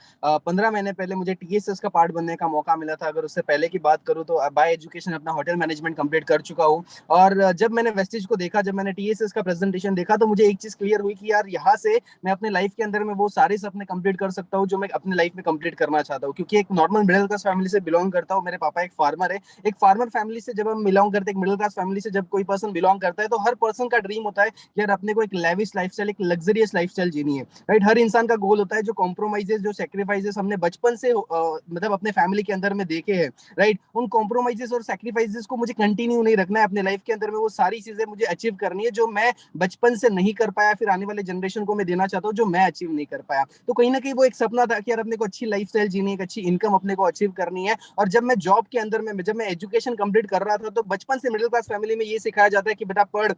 15 महीने पहले मुझे TSS का पार्ट बनने का मौका मिला था। अगर उससे पहले की बात करूँ तो बाय एजुकेशन अपना होटल मैनेजमेंट कंप्लीट कर चुका हूँ। और जब मैंने वेस्टिज को देखा, जब मैंने TSS का प्रेजेंटेशन देखा, तो मुझे एक चीज क्लियर हुई कि यार यहाँ से मैं अपने लाइफ के अंदर में वो सारे सपने कंप्लीट कर सकता हूँ जो मैं अपने लाइफ में कंप्लीट करना चाहता हूँ। क्योंकि एक नॉर्मल मिडिल क्लास फैमिली से बिलोंग करता हूँ, मेरे पापा एक फार्मर है। एक फार्मर फैमिली से जब हम बिलोंग करते हैं, एक मिडिल क्लास फैमिली से जब कोई पर्सन बिलोंग करता है, तो हर पर्सन का ड्रीम होता है यार अपने को एक लेविश लाइफस्टाइल, एक लग्जरियस लाइफस्टाइल जीनी है, राइट। हर इंसान का गोल होता है जो कॉम्प्रोमाइजेस, जो सैक्रिफाइसेस हमने बचपन से मतलब अपने फैमिली के अंदर में देखे हैं, राइट। उन कॉम्प्रोमाइजेस और सैक्रिफाइसेस को मुझे कंटिन्यू नहीं रखना है अपने लाइफ के अंदर में। वो सारी चीजें मुझे अचीव करनी है जो मैं बचपन से नहीं कर पाया, फिर आने वाले जनरेशन को मैं देना चाहता हूँ जो मैं अचीव नहीं कर पाया। तो कहीं ना कहीं वो एक सपना था कि यार अपने को अच्छी लाइफस्टाइल जीनी है, एक अच्छी इनकम अपने को अचीव करनी है। और जब मैं जॉब के अंदर में, जब मैं एजुकेशन कंप्लीट कर रहा था, तो बचपन से मिडिल क्लास फैमिली में ये सिखाया जाता है कि बेटा पढ़,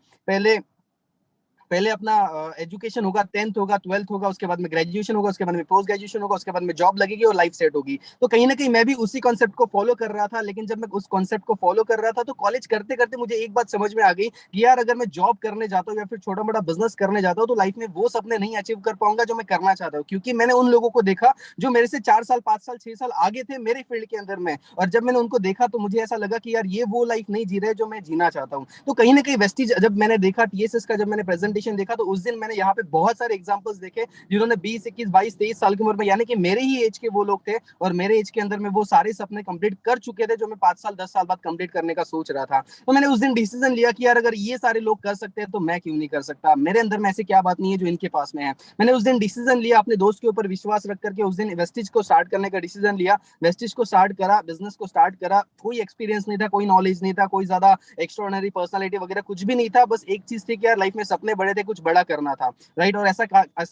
पहले अपना एजुकेशन होगा, 10th होगा, 12th होगा, उसके बाद में ग्रेजुएशन होगा, उसके बाद में पोस्ट ग्रेजुएशन होगा, उसके बाद में जॉब लगेगी और लाइफ सेट होगी। तो कहीं ना कहीं मैं भी उसी कॉन्सेप्ट को फॉलो कर रहा था। लेकिन जब मैं उस कॉन्सेप्ट को फॉलो कर रहा था तो कॉलेज करते करते मुझे एक बात समझ में आ गई कि यार अगर मैं जॉब करने जाता हूँ या फिर छोटा मोटा बिजनेस करने जाता हूँ तो लाइफ में वो सपने नहीं अचीव कर पाऊंगा जो मैं करना चाहता हूँ। क्योंकि मैंने उन लोगों को देखा जो मेरे से 4 साल, 5 साल, 6 साल आगे थे मेरे फील्ड के अंदर में, और जब मैंने उनको देखा तो मुझे ऐसा लगा कि यार ये वो लाइफ नहीं जी रहे जो मैं जीना चाहता हूँ। तो कहीं ना कहीं वेस्टिज जब मैंने देखा, TSS का जब मैंने प्रेजेंटेशन देखा, तो उस दिन मैंने यहाँ पे बहुत सारे एग्जांपल्स देखे जिन्होंने 20, 21, 22, 23 साल की उम्र में, यानी कि मेरे ही एज के वो लोग थे, और मेरे एज के अंदर में वो सारे सपने कंप्लीट कर चुके थे जो मैं 5 साल 10 साल बाद कंप्लीट करने का सोच रहा था। तो मैंने उस दिन डिसीजन लिया कि यार अगर ये सारे लोग कर सकते हैं तो मैं क्यों नहीं कर सकता, मेरे अंदर में ऐसी क्या बात नहीं है जो इनके पास में है। मैंने उस दिन डिसीजन लिया, अपने दोस्त के ऊपर विश्वास रख करके उस दिन वेस्टिज को स्टार्ट करने का डिसीजन लिया। वेस्टिज को स्टार्ट करा, बिजनेस को स्टार्ट करा। कोई एक्सपीरियंस नहीं था, कोई नॉलेज नहीं था, कोई ज्यादा एक्स्ट्राऑर्डिनरी पर्सनालिटी वगैरह कुछ भी नहीं था। बस एक चीज थी कि यार लाइफ में सपने बड़े थे, कुछ बड़ा करना था, राइट। और ऐसा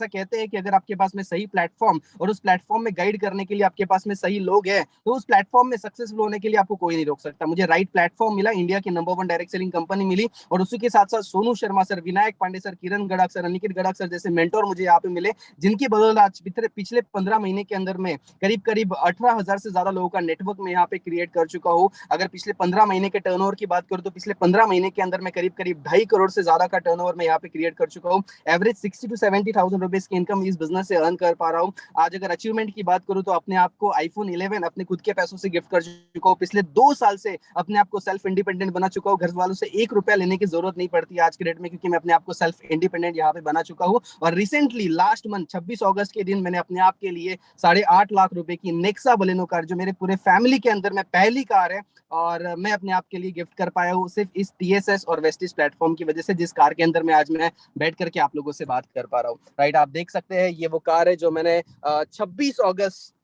कहते हैं कि अगर आपके पास में सही प्लेटफॉर्म और उस प्लेटफॉर्म में गाइड करने के लिए आपके पास में सही लोग हैं, तो उस प्लेटफॉर्म में सक्सेसफुल होने के लिए आपको कोई नहीं रोक सकता। मुझे राइट प्लेटफॉर्म मिला, इंडिया की नंबर 1 डायरेक्ट सेलिंग कंपनी मिली, और उसी के साथ साथ सोनू शर्मा सर, विनायक पांडे सर, किरण गड़ाक सर, अनिकेत गड़ाक सर जैसे मेंटोर मुझे यहाँ पे मिले, जिनकी बदौलत आज पिछले 15 महीने के अंदर में करीब करीब 18,000 से ज्यादा लोगों का नेटवर्क में यहाँ पे क्रिएट कर चुका हूँ। अगर पिछले 15 महीने के टर्नओवर की बात करूँ तो पिछले 15 महीने के अंदर में करीब करीब 2.5 करोड़ से ज्यादा का टर्नओवर मैं यहाँ पे क्रिएट कर चुका हूँ। एवरेज 60 to 70,000 रुपीज की इनकम इस बिजनेस से अर्न कर पा रहा हूँ। आज अगर अचीवमेंट की बात करूँ तो अपने आप को iPhone 11 अपने खुद के पैसों से गिफ्ट कर चुका हूँ। पिछले 2 साल से अपने आप को सेल्फ इंडिपेंडेंट बना चुका हूँ। घर वालों से 1 रुपया लेने की जरूरत नहीं पड़ती आज के डेट में, क्योंकि मैं अपने आप को सेल्फ इंडिपेंडेंट यहाँ पे बना चुका हूँ। और रिसेंटली लास्ट मंथ 26 अगस्त के दिन मैंने अपने आप के लिए 8.5 लाख रुपए की नेक्सा बलेनो कार, जो मेरे पूरे फैमिली के अंदर में पहली कार है, और मैं अपने आप के लिए गिफ्ट कर पाया हूँ सिर्फ इस TSS और वेस्टिज प्लेटफॉर्म की वजह से, जिस कार के अंदर में आज मैं बैठ करके आप लोगों से बात कर पा रहा हूँ, राइट। आप देख सकते हैं ये वो कार है जो मैंने 26 अगस्त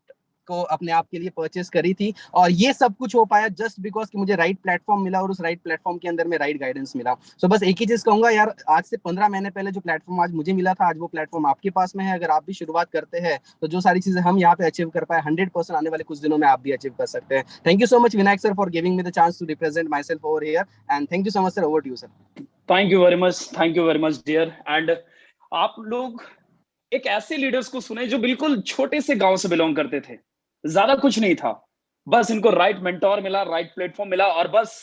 को अपने आप के लिए परचेस करी थी, और ये सब कुछ हो पाया जस्ट बिकॉज कि मुझे राइट प्लेटफॉर्म मिला और उस राइट प्लेटफॉर्म के अंदर में राइट गाइडेंस मिला। सो बस एक ही चीज कहूंगा यार, आज से 15 महीने पहले जो प्लेटफॉर्म आज मुझे मिला था, आज वो प्लेटफॉर्म आपके पास में है। अगर आप भी शुरुआत करते हैं तो जो सारी चीजें हम यहाँ पे अचीव कर पाए 100% आने वाले कुछ दिनों में आप भी अचीव कर सकते हैं। Thank you so much Vinayak sir for giving me the chance to represent myself over here, and thank you so much sir, over to you sir. Thank you very much dear. And आप लोग एक ऐसे लीडर्स को सुने जो बिल्कुल छोटे से गांव से बिलोंग करते थे, ज्यादा कुछ नहीं था, बस इनको राइट मेंटोर मिला, राइट प्लेटफॉर्म मिला, और बस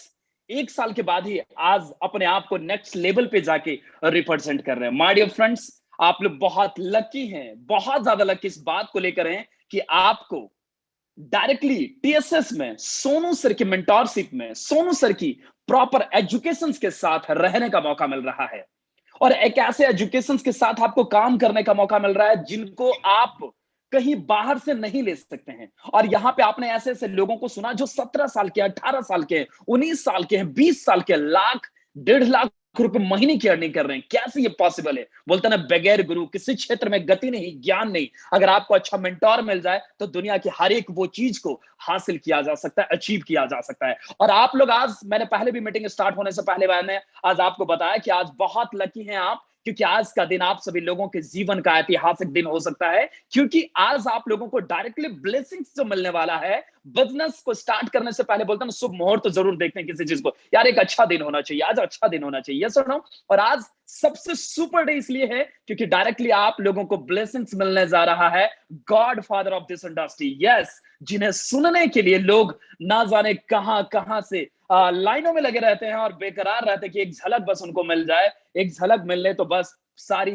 1 साल के बाद ही आज अपने आप को नेक्स्ट लेवल पे जाके रिप्रेजेंट कर रहे हैं। माय डियर फ्रेंड्स, आप लोग बहुत लकी हैं, बहुत ज्यादा लकी इस बात को लेकर हैं कि आपको डायरेक्टली टीएसएस में सोनू सर की मेंटोरशिप में, सोनू सर की प्रॉपर एजुकेशन के साथ रहने का मौका मिल रहा है, और एक ऐसे एजुकेशन के साथ आपको काम करने का मौका मिल रहा है जिनको आप कहीं बाहर से नहीं ले सकते हैं। और यहां पे आपने ऐसे ऐसे लोगों को सुना जो 17 साल के, 18 साल के, 19 साल के हैं, 20 साल के, लाख 1.5 लाख रुपए महीने की अर्निंग कर रहे हैं। कैसे ये पॉसिबल है? बोलते ना, बगैर गुरु किसी क्षेत्र में गति नहीं, ज्ञान नहीं। अगर आपको अच्छा मेंटोर मिल जाए तो दुनिया की हर एक वो चीज को हासिल किया जा सकता है, अचीव किया जा सकता है। और आप लोग आज, मैंने पहले भी मीटिंग स्टार्ट होने से पहले मैंने आज आपको बताया कि आज बहुत लकी हैं आप, क्योंकि आज का दिन आप सभी लोगों के जीवन का ऐतिहासिक दिन हो सकता है, क्योंकि आज आप लोगों को डायरेक्टली ब्लेसिंग्स जो मिलने वाला है। बिजनेस को स्टार्ट करने से पहले बोलते हैं शुभ मुहूर्त तो जरूर देखते हैं किसी चीज को, यार एक अच्छा दिन होना चाहिए, आज अच्छा दिन होना चाहिए, यस और नो। और आज सबसे सुपर डे इसलिए है क्योंकि डायरेक्टली आप लोगों को ब्लेसिंग्स मिलने जा रहा है God father of this industry, yes, जिन्हें सुनने के लिए लोग ना जाने कहां कहां से लाइनों में लगे रहते हैं और बेकरार रहते हैं कि एक झलक बस उनको मिल जाए। एक झलक मिलने तो बस सारी,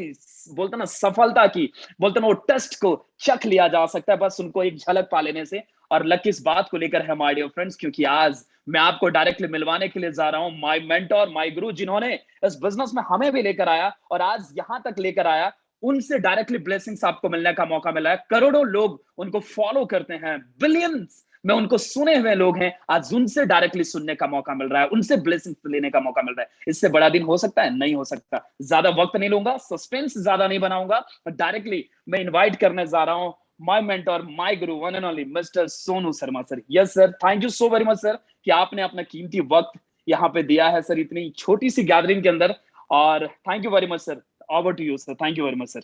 बोलते ना, सफलता की, बोलते ना, वो टेस्ट को चख लिया जा सकता है बस उनको एक झलक पा लेने से। और लक इस बात को लेकर है माय डियर फ्रेंड्स, क्योंकि आज मैं आपको डायरेक्टली मिलवाने के लिए जा रहा हूं माय मेंटोर, माय गुरु, जिन्होंने इस बिजनेस में हमें भी लेकर आया और आज यहां तक लेकर आया। उनसे डायरेक्टली ब्लेसिंग्स आपको मिलने का मौका मिला है। करोड़ों लोग उनको फॉलो करते हैं, बिलियंस में उनको सुने हुए लोग हैं, आज उनसे डायरेक्टली सुनने का मौका मिल रहा है, उनसे ब्लेसिंग्स लेने का मौका मिल रहा है। इससे बड़ा दिन हो सकता है? नहीं हो सकता। ज्यादा वक्त नहीं लूंगा, सस्पेंस ज्यादा नहीं बनाऊंगा, डायरेक्टली मैं इनवाइट करने जा रहा हूं my mentor, my Guru, one and only mister Sonu Sharma sir. Yes sir, thank you so very much sir कि आपने अपना कीमती वक्त यहाँ पे दिया है सर, इतनी छोटी सी गैदरिंग के अंदर। और thank you very much sir, over to you sir. Thank you very much sir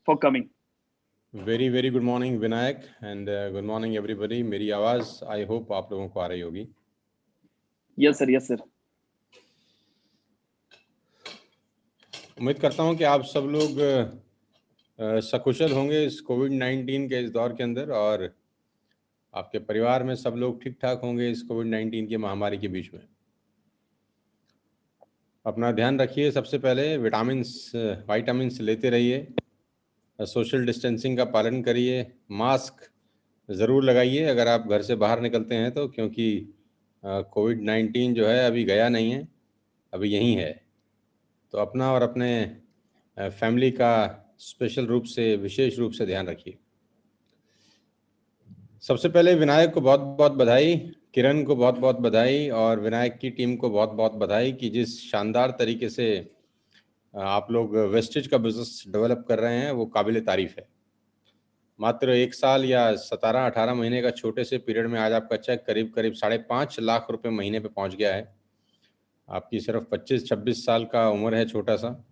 for coming. Very good morning Vinayak, and good morning everybody. मेरी आवाज़ आई होप आप लोगों को आ रही होगी। Yes sir, yes sir. उम्मीद करता हूं कि आप सब लोग सकुशल होंगे इस कोविड-19 के इस दौर के अंदर, और आपके परिवार में सब लोग ठीक ठाक होंगे इस कोविड-19 की महामारी के बीच में। अपना ध्यान रखिए, सबसे पहले विटामिन्स लेते रहिए, सोशल डिस्टेंसिंग का पालन करिए, मास्क ज़रूर लगाइए अगर आप घर से बाहर निकलते हैं तो, क्योंकि कोविड-19 जो है अभी गया नहीं है, अभी यहीं है। तो अपना और अपने फैमिली का स्पेशल रूप से, विशेष रूप से ध्यान रखिए। सबसे पहले विनायक को बहुत बहुत बधाई, किरण को बहुत बहुत बधाई, और विनायक की टीम को बहुत बहुत बधाई कि जिस शानदार तरीके से आप लोग वेस्टेज का बिजनेस डेवलप कर रहे हैं वो काबिल तारीफ है। मात्र 1 साल या 17-18 महीने का छोटे से पीरियड में आज आपका चेक करीब 5.5 लाख रुपए महीने पे पहुंच गया है। आपकी सिर्फ 25-26 साल का उम्र है, छोटा सा,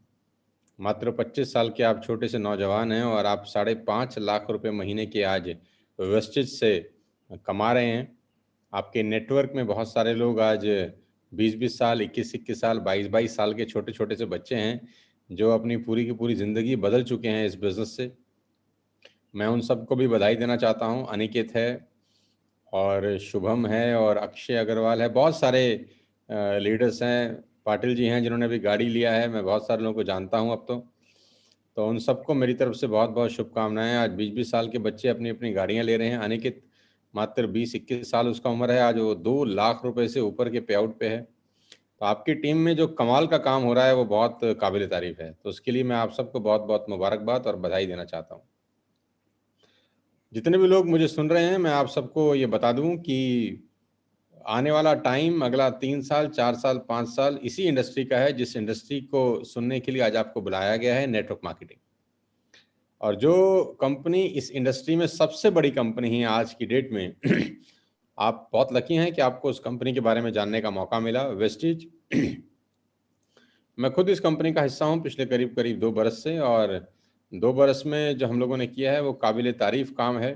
मात्र 25 साल के आप छोटे से नौजवान हैं और आप 5.5 लाख रुपए महीने के आज वेस्टेज से कमा रहे हैं। आपके नेटवर्क में बहुत सारे लोग आज 20-20 साल, 21-21 साल, 22-22 साल के छोटे छोटे से बच्चे हैं जो अपनी पूरी की पूरी ज़िंदगी बदल चुके हैं इस बिज़नेस से। मैं उन सबको भी बधाई देना चाहता हूं। अनिकेत है और शुभम है और अक्षय अग्रवाल है, बहुत सारे लीडर्स हैं, पाटिल जी हैं जिन्होंने भी गाड़ी लिया है, मैं बहुत सारे लोगों को जानता हूं अब तो उन सबको मेरी तरफ से बहुत बहुत शुभकामनाएं। आज 20-20 साल के बच्चे अपनी अपनी गाड़ियां ले रहे हैं। अनिकेत मात्र 20-21 साल उसका उम्र है, आज वो 2 लाख रुपए से ऊपर के पे आउट पे है। तो आपकी टीम में जो कमाल का काम हो रहा है वो बहुत काबिल तारीफ है, तो उसके लिए मैं आप सबको बहुत बहुत मुबारकबाद और बधाई देना चाहता हूँ। जितने भी लोग मुझे सुन रहे हैं, मैं आप सबको ये बता दूं कि आने वाला टाइम अगला 3 साल, 4 साल, 5 साल इसी इंडस्ट्री का है जिस इंडस्ट्री को सुनने के लिए आज आपको बुलाया गया है, नेटवर्क मार्केटिंग। और जो कंपनी इस इंडस्ट्री में सबसे बड़ी कंपनी है आज की डेट में, आप बहुत लकी हैं कि आपको उस कंपनी के बारे में जानने का मौका मिला, वेस्टिज। मैं खुद इस कंपनी का हिस्सा हूं पिछले करीब करीब 2 बरस से, और 2 बरस में जो हम लोगों ने किया है वो काबिल तारीफ काम है।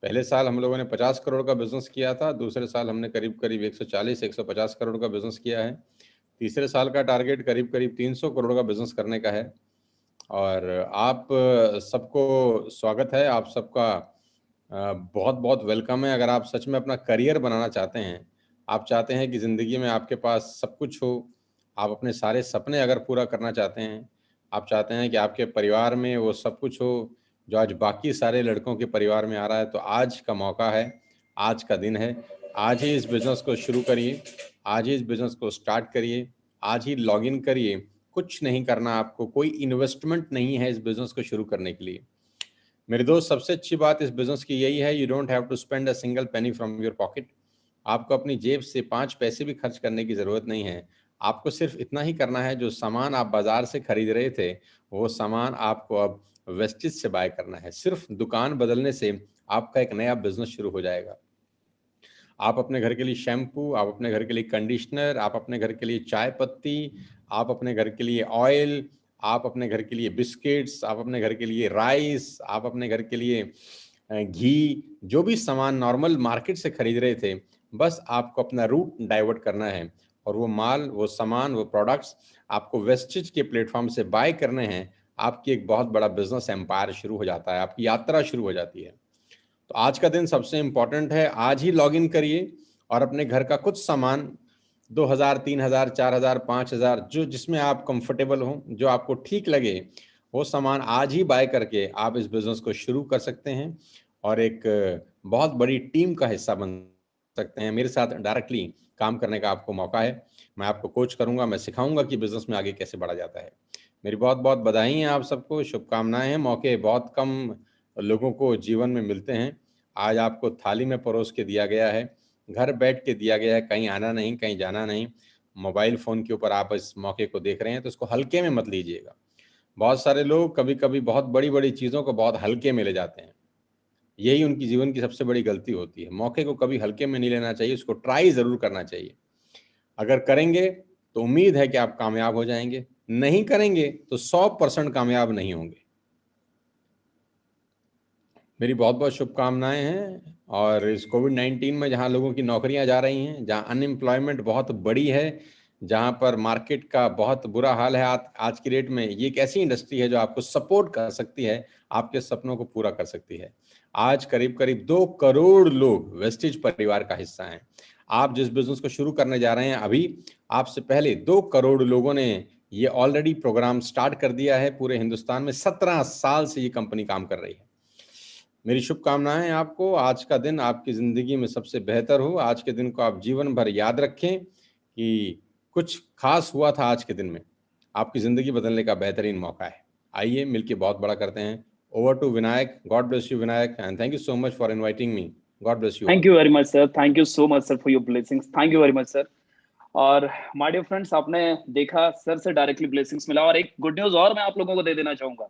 पहले साल हम लोगों ने 50 करोड़ का बिजनेस किया था, दूसरे साल हमने करीब करीब 140-150 करोड़ का बिजनेस किया है, तीसरे साल का टारगेट करीब करीब 300 करोड़ का बिजनेस करने का है। और आप सबको स्वागत है, आप सबका बहुत बहुत वेलकम है। अगर आप सच में अपना करियर बनाना चाहते हैं, आप चाहते हैं कि ज़िंदगी में आपके पास सब कुछ हो, आप अपने सारे सपने अगर पूरा करना चाहते हैं, आप चाहते हैं कि आपके परिवार में वो सब कुछ हो जो आज बाकी सारे लड़कों के परिवार में आ रहा है, तो आज का मौका है, आज का दिन है। आज ही इस बिज़नेस को शुरू करिए, आज ही इस बिज़नेस को स्टार्ट करिए, आज ही लॉगिन करिए। कुछ नहीं करना आपको, कोई इन्वेस्टमेंट नहीं है इस बिज़नेस को शुरू करने के लिए। मेरे दोस्त, सबसे अच्छी बात इस बिज़नेस की यही है, you don't have to spend a single penny from your pocket. आपको अपनी जेब से 5 पैसे भी खर्च करने की ज़रूरत नहीं है। आपको सिर्फ इतना ही करना है, जो सामान आप बाज़ार से खरीद रहे थे, वो सामान आपको अब वेस्टिज से बाय करना है। सिर्फ दुकान बदलने से आपका एक नया बिज़नेस शुरू हो जाएगा। आप अपने घर के लिए शैम्पू, आप अपने घर के लिए कंडीशनर, आप अपने घर के लिए चाय पत्ती, आप अपने घर के लिए ऑयल, आप अपने घर के लिए बिस्किट्स, आप अपने घर के लिए राइस, आप अपने घर के लिए घी, जो भी सामान नॉर्मल मार्केट से खरीद रहे थे, बस आपको अपना रूट डाइवर्ट करना है, और वो माल, वो सामान, वो प्रोडक्ट्स आपको वेस्टिज के प्लेटफॉर्म से बाय करने हैं। आपकी एक बहुत बड़ा बिजनेस एम्पायर शुरू हो जाता है, आपकी यात्रा शुरू हो जाती है। तो आज का दिन सबसे इम्पोर्टेंट है, आज ही लॉगिन करिए और अपने घर का कुछ सामान 2000, 3000, 4000, 5000, जो जिसमें आप कंफर्टेबल हो, जो आपको ठीक लगे, वो सामान आज ही बाय करके आप इस बिजनेस को शुरू कर सकते हैं और एक बहुत बड़ी टीम का हिस्सा बन सकते हैं। मेरे साथ डायरेक्टली काम करने का आपको मौका है। मैं आपको कोच करूंगा, मैं सिखाऊंगा कि बिजनेस में आगे कैसे बढ़ा जाता है। मेरी बहुत बहुत बधाई हैं आप सबको, शुभकामनाएं हैं। मौके बहुत कम लोगों को जीवन में मिलते हैं। आज आपको थाली में परोस के दिया गया है, घर बैठ के दिया गया है, कहीं आना नहीं, कहीं जाना नहीं। मोबाइल फ़ोन के ऊपर आप इस मौके को देख रहे हैं, तो इसको हल्के में मत लीजिएगा। बहुत सारे लोग कभी कभी बहुत बड़ी बड़ी चीज़ों को बहुत हल्के में ले जाते हैं, यही उनकी जीवन की सबसे बड़ी गलती होती है। मौके को कभी हल्के में नहीं लेना चाहिए, उसको ट्राई ज़रूर करना चाहिए। अगर करेंगे तो उम्मीद है कि आप कामयाब हो जाएंगे, नहीं करेंगे तो 100% कामयाब नहीं होंगे। मेरी बहुत बहुत शुभकामनाएं हैं। और इस कोविड-19 में जहां लोगों की नौकरियां जा रही हैं, जहां अनएम्प्लॉयमेंट बहुत बड़ी है, जहां पर मार्केट का बहुत बुरा हाल है आज की डेट में, ये एक ऐसी इंडस्ट्री है जो आपको सपोर्ट कर सकती है, आपके सपनों को पूरा कर सकती है। आज करीब करीब 2 करोड़ लोग वेस्टिज परिवार का हिस्सा हैं। आप जिस बिजनेस को शुरू करने जा रहे हैं, अभी आपसे पहले 2 करोड़ लोगों ने ये ऑलरेडी प्रोग्राम स्टार्ट कर दिया है। पूरे हिंदुस्तान में 17 साल से ये कंपनी काम कर रही है। मेरी शुभकामनाएं आपको। आज का दिन आपकी ज़िंदगी में सबसे बेहतर हो। आज के दिन को आप जीवन भर याद रखें कि कुछ खास हुआ था आज के दिन में। आपकी ज़िंदगी बदलने का बेहतरीन मौका है। आइए मिलके बहुत बड़ा करते हैं। Over to Vinayak. God bless you Vinayak, and thank you so much for inviting me. God bless you thank you very much sir, thank you so much sir for your blessings, thank you very much sir. और माय डियर फ्रेंड्स, आपने देखा सर से डायरेक्टली ब्लेसिंग्स मिला। और एक गुड न्यूज और मैं आप लोगों को दे देना चाहूंगा,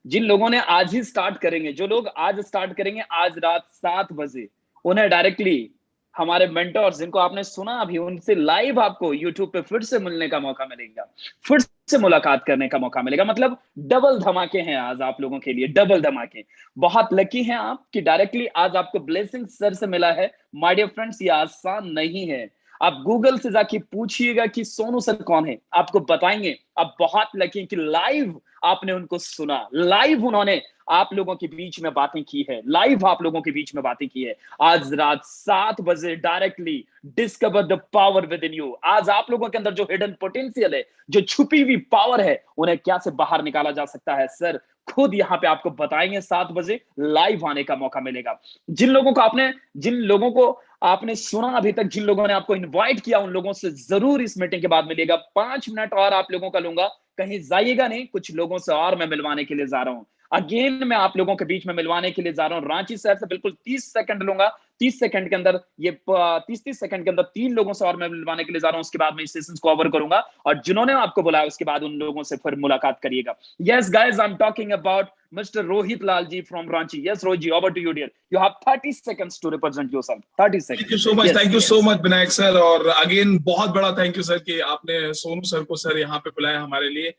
जिन लोगों ने आज ही स्टार्ट करेंगे, जो लोग आज स्टार्ट करेंगे आज रात 7 बजे, उन्हें डायरेक्टली हमारे मेंटर्स जिनको आपने सुना अभी, उनसे लाइव आपको यूट्यूब पे फिर से मिलने का मौका मिलेगा, फिर से मुलाकात करने का मौका मिलेगा। मतलब डबल धमाके हैं आज आप लोगों के लिए, डबल धमाके। बहुत लकी हैं आप कि डायरेक्टली आज आपको ब्लेसिंग सर से मिला है। माय डियर फ्रेंड्स, ये आसान नहीं है। आप गूगल से जाके पूछिएगा कि सोनू सर कौन है, आपको बताएंगे। आप बहुत लकी हैं कि लाइव आपने उनको सुना, लाइव उन्होंने आप लोगों के बीच में बातें की है, लाइव आप लोगों के बीच में बातें की है। आज रात 7 बजे directly discover the power with in you. आज आप लोगों के अंदर जो हिडन पोटेंशियल है, जो छुपी हुई पावर है, उन्हें क्या से बाहर निकाला जा सकता है, सर खुद यहाँ पे आपको बताएंगे। 7 बजे लाइव आने का मौका मिलेगा। जिन लोगों को आपने सुना अभी तक, जिन लोगों ने आपको इनवाइट किया, उन लोगों से जरूर इस मीटिंग के बाद मिलेगा। 5 मिनट और आप लोगों का लूंगा, कहीं जाइएगा नहीं। कुछ लोगों से और मैं मिलवाने के लिए जा रहा हूं। अगेन मैं आप लोगों के बीच में मिलवाने के लिए जा रहा हूं। रांची शहर से बिल्कुल 30 सेकंड लूंगा। 30 सेकंड के अंदर, ये 30 सेकंड के अंदर 3 लोगों से और मैं मिलवाने के लिए जा रहा हूं। उसके बाद मैं इस सेशन को कवर करूंगा और जिन्होंने आपको बुलाया उसके बाद उन लोगों से फिर मुलाकात करिएगा। Yes guys, I am talking about Mr. Rohit Lalji from Ranchi. Yes, Rohit, over to you, dear. You have 30 seconds to represent yourself. 30 seconds. Thank you so much. Yes. Thank you so much, Vinayak sir. और अगेन बहुत बड़ा थैंक यू सर कि आपने सोनू सर को सर यहाँ पे बुलाया हमारे लिए.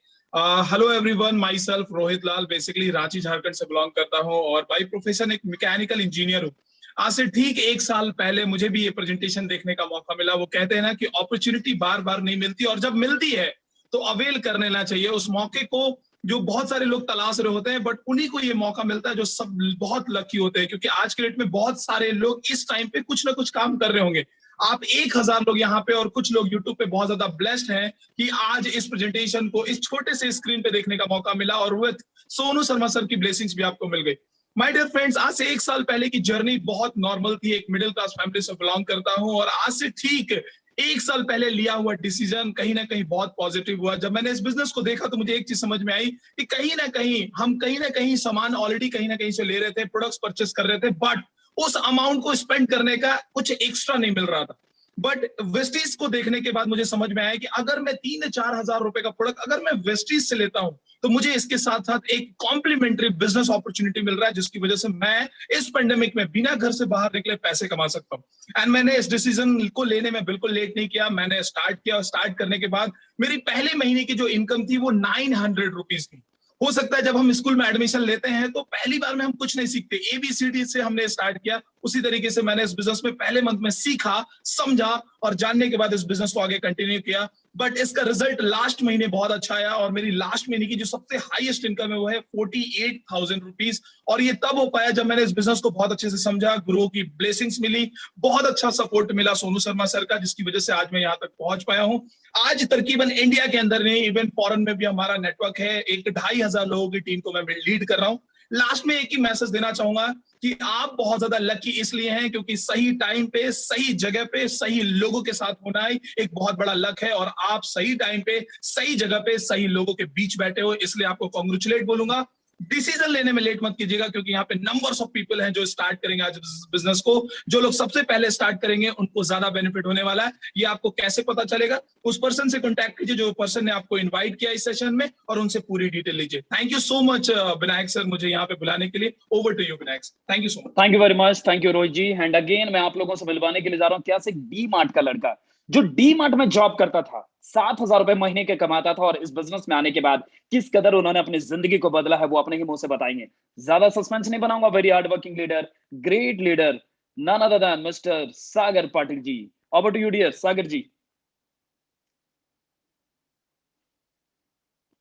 Hello everyone, my self Rohit Lal, basically Ranchi Jharkhand से बिलोंग करता हूँ और बाई प्रोफेशन एक मैकेनिकल इंजीनियर हूँ. आज से ठीक 1 साल पहले मुझे भी ये प्रेजेंटेशन देखने का मौका मिला. वो कहते हैं ना कि अपॉर्चुनिटी बार बार नहीं मिलती और जब मिलती है तो अवेल कर लेना चाहिए उस मौके को, जो बहुत सारे लोग तलाश रहे होते हैं, बट उन्हीं को ये मौका मिलता है जो सब बहुत लकी होते हैं. क्योंकि आज के डेट में बहुत सारे लोग इस टाइम पे कुछ ना कुछ काम कर रहे होंगे. आप 1000 लोग यहाँ पे और कुछ लोग यूट्यूब पे बहुत ज्यादा ब्लेस्ड हैं कि आज इस प्रेजेंटेशन को इस छोटे से स्क्रीन पे देखने का मौका मिला और विद सोनू शर्मा सर की ब्लेसिंग्स भी आपको मिल गई. माय डियर फ्रेंड्स, आज से 1 साल पहले की जर्नी बहुत नॉर्मल थी. एक मिडिल क्लास फैमिली से बिलोंग करता हूँ और आज से ठीक 1 साल पहले लिया हुआ डिसीजन कहीं ना कहीं बहुत पॉजिटिव हुआ. जब मैंने इस बिजनेस को देखा तो मुझे एक चीज समझ में आई कि कहीं ना कहीं सामान ऑलरेडी कहीं ना कहीं से ले रहे थे, प्रोडक्ट्स परचेस कर रहे थे, बट उस अमाउंट को स्पेंड करने का कुछ एक्स्ट्रा नहीं मिल रहा था. बट वेस्टीज को देखने के बाद मुझे समझ में आया कि अगर मैं 3-4 हजार रुपए का प्रोडक्ट अगर मैं वेस्टीज से लेता हूं तो मुझे इसके साथ साथ एक कॉम्प्लीमेंट्री बिजनेस अपॉर्चुनिटी मिल रहा है, जिसकी वजह से मैं इस पेंडेमिक में बिना घर से बाहर निकले पैसे कमा सकता हूं. एंड मैंने इस डिसीजन को लेने में बिल्कुल लेट नहीं किया. मैंने स्टार्ट किया. स्टार्ट करने के बाद मेरी पहले महीने की जो इनकम थी वो 900 रुपीज थी. हो सकता है जब हम स्कूल में एडमिशन लेते हैं तो पहली बार में हम कुछ नहीं सीखते, ABCD से हमने स्टार्ट किया. उसी तरीके से मैंने इस बिजनेस में पहले मंथ में सीखा, समझा और जानने के बाद इस बिजनेस को आगे कंटिन्यू किया. बट इसका रिजल्ट लास्ट महीने बहुत अच्छा आया और मेरी लास्ट महीने की जो सबसे हाईएस्ट इनकम है वो है 48,000 रुपीज. और ये तब हो पाया जब मैंने इस बिजनेस को बहुत अच्छे से समझा, गुरु की ब्लेसिंग्स मिली, बहुत अच्छा सपोर्ट मिला सोनू शर्मा सर का, जिसकी वजह से आज मैं यहाँ तक पहुंच पाया हूँ. आज तकरीबन इंडिया के अंदर नहीं, इवन फॉरेन में भी हमारा नेटवर्क है. 1-2,500 लोगों की टीम को मैं लीड कर रहा हूँ. लास्ट में एक ही मैसेज देना चाहूंगा कि आप बहुत ज्यादा लकी इसलिए हैं क्योंकि सही टाइम पे सही जगह पे सही लोगों के साथ होना एक बहुत बड़ा लक है. और आप सही टाइम पे सही जगह पे सही लोगों के बीच बैठे हो, इसलिए आपको कॉन्ग्रेचुलेट बोलूंगा. डिसीजन लेने में लेट मत कीजिएगा क्योंकि यहाँ पे नंबर्स ऑफ पीपल हैं जो स्टार्ट करेंगे आज बिजनेस को. जो लोग सबसे पहले स्टार्ट करेंगे उनको ज्यादा बेनिफिट होने वाला है. ये आपको कैसे पता चलेगा? उस पर्सन से कांटेक्ट कीजिए जो पर्सन ने आपको इनवाइट किया इस सेशन में और उनसे पूरी डिटेल लीजिए. Thank you so much Vinayak sir मुझे यहाँ पे बुलाने के लिए. Over to you Vinayak. Thank you so much. Thank you very much. Thank you Rohit ji. And again मैं आप लोगों से मिलवाने के लिए जा रहा हूँ क्या से डी मार्ट का लड़का जो डी मार्ट में जॉब करता था, 7,000 रुपए महीने के कमाता था और इस बिजनेस में आने के बाद किस कदर उन्होंने अपनी जिंदगी को बदला है वो अपने ही मुंह से बताएंगे. ज्यादा सस्पेंस नहीं बनाऊंगा. Very hard working leader, great leader, none other than mister Sagar Patil ji. Over to you dear Sagar ji.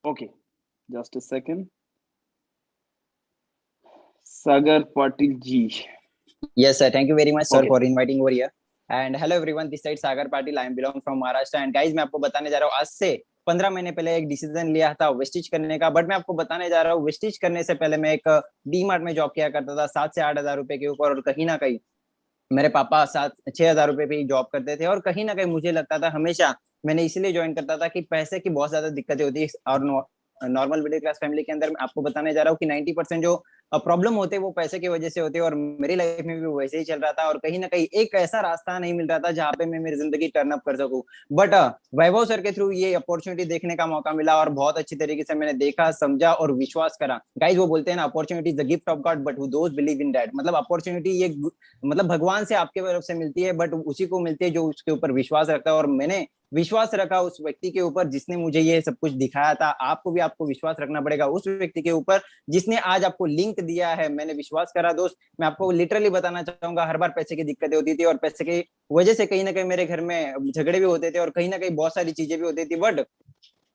Okay, just a second. Sagar Patil ji. Yes, sir. Thank you very much, sir, Okay. for inviting over here. And hello everyone, this side Sagar Patil. I am belong from Maharashtra. And guys, मैं आपको बताने जा रहा हूँ आज से 15 महीने पहले एक डिसीजन लिया था वेस्टिज करने का. बट मैं आपको बताने जा रहा हूँ वेस्टिज करने से पहले मैं एक डी मार्ट में जॉब किया करता था 7 से 8 हजार रुपए के ऊपर. और कहीं ना कहीं मेरे पापा 7-6 हजार रुपए पे ही जॉब करते थे. और कहीं ना कहीं मुझे लगता था हमेशा, मैंने इसलिए ज्वाइन करता था कि पैसे की बहुत ज्यादा दिक्कतें होती है. और नॉर्मल मिडिल क्लास फैमिली के अंदर मैं आपको बताने जा रहा हूँ कि 90% जो प्रॉब्लम होते हैं वो पैसे की वजह से होते हैं. और मेरी लाइफ में भी वैसे ही चल रहा था और कहीं ना कहीं एक ऐसा रास्ता नहीं मिल रहा था जहाँ पे मैं मेरी जिंदगी टर्न अप कर सकूं. बट वैभव सर के थ्रू ये अपॉर्चुनिटी देखने का मौका मिला और बहुत अच्छी तरीके से मैंने देखा, समझा और विश्वास करा. गाइज वो बोलते हैं ना, opportunity is the gift of God but who those believe in that. मतलब अपॉर्चुनिटी ये मतलब भगवान से आपके तरफ से मिलती है बट उसी को मिलती है जो उसके ऊपर विश्वास रखता है. और मैंने विश्वास रखा उस व्यक्ति के ऊपर जिसने मुझे ये सब कुछ दिखाया था. आपको विश्वास रखना पड़ेगा उस व्यक्ति के ऊपर जिसने आज आपको लिंक दिया है. मैंने विश्वास करा दोस्त. मैं आपको लिटरली बताना चाहूंगा, हर बार पैसे की दिक्कतें होती थी और पैसे की वजह से कहीं ना कहीं मेरे घर में झगड़े भी होते थे और कहीं ना कहीं बहुत सारी चीजें भी होती थी. बट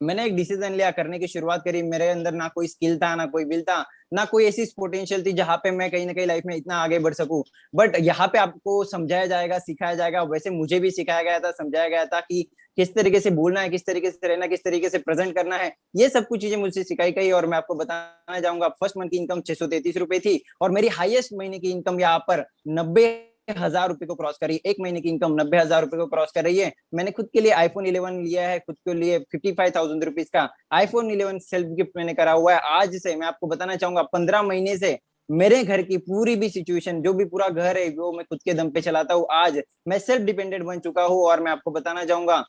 मैंने एक डिसीजन लिया, करने की शुरुआत करी. मेरे अंदर ना कोई स्किल था, ना कोई विल था, ना कोई ऐसी पोटेंशियल थी जहां पे मैं कहीं ना कहीं लाइफ में इतना आगे बढ़ सकूं. बट यहाँ पे आपको समझाया जाएगा, सिखाया जाएगा. वैसे मुझे भी सिखाया गया था, समझाया गया था कि किस तरीके से बोलना है, किस तरीके से रहना, किस तरीके से प्रेजेंट करना है. ये सब कुछ चीजें मुझसे सिखाई गई. और मैं आपको बताना चाहूंगा, फर्स्ट मंथ की इनकम 633 रुपए थी और मेरी हाईएस्ट महीने की इनकम यहाँ पर 90,000 रुपए को क्रॉस करी. एक महीने की इनकम 90,000 रुपए को क्रॉस कर रही है. मैंने खुद के लिए iPhone 11 लिया है, खुद के लिए 55,000 रुपीज का iPhone 11 सेल्फ गिफ्ट मैंने करा हुआ है. आज से मैं आपको बताना चाहूंगा 15 महीने से मेरे घर की पूरी भी सिचुएशन, जो भी पूरा घर है वो मैं खुद के दम पे चलाता हूँ. आज मैं सेल्फ डिपेंडेंट बन चुका हूँ और मैं आपको बताना चाहूंगा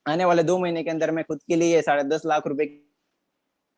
आने वाले 2 महीने के अंदर मैं खुद के लिए 10.5 लाख रुपए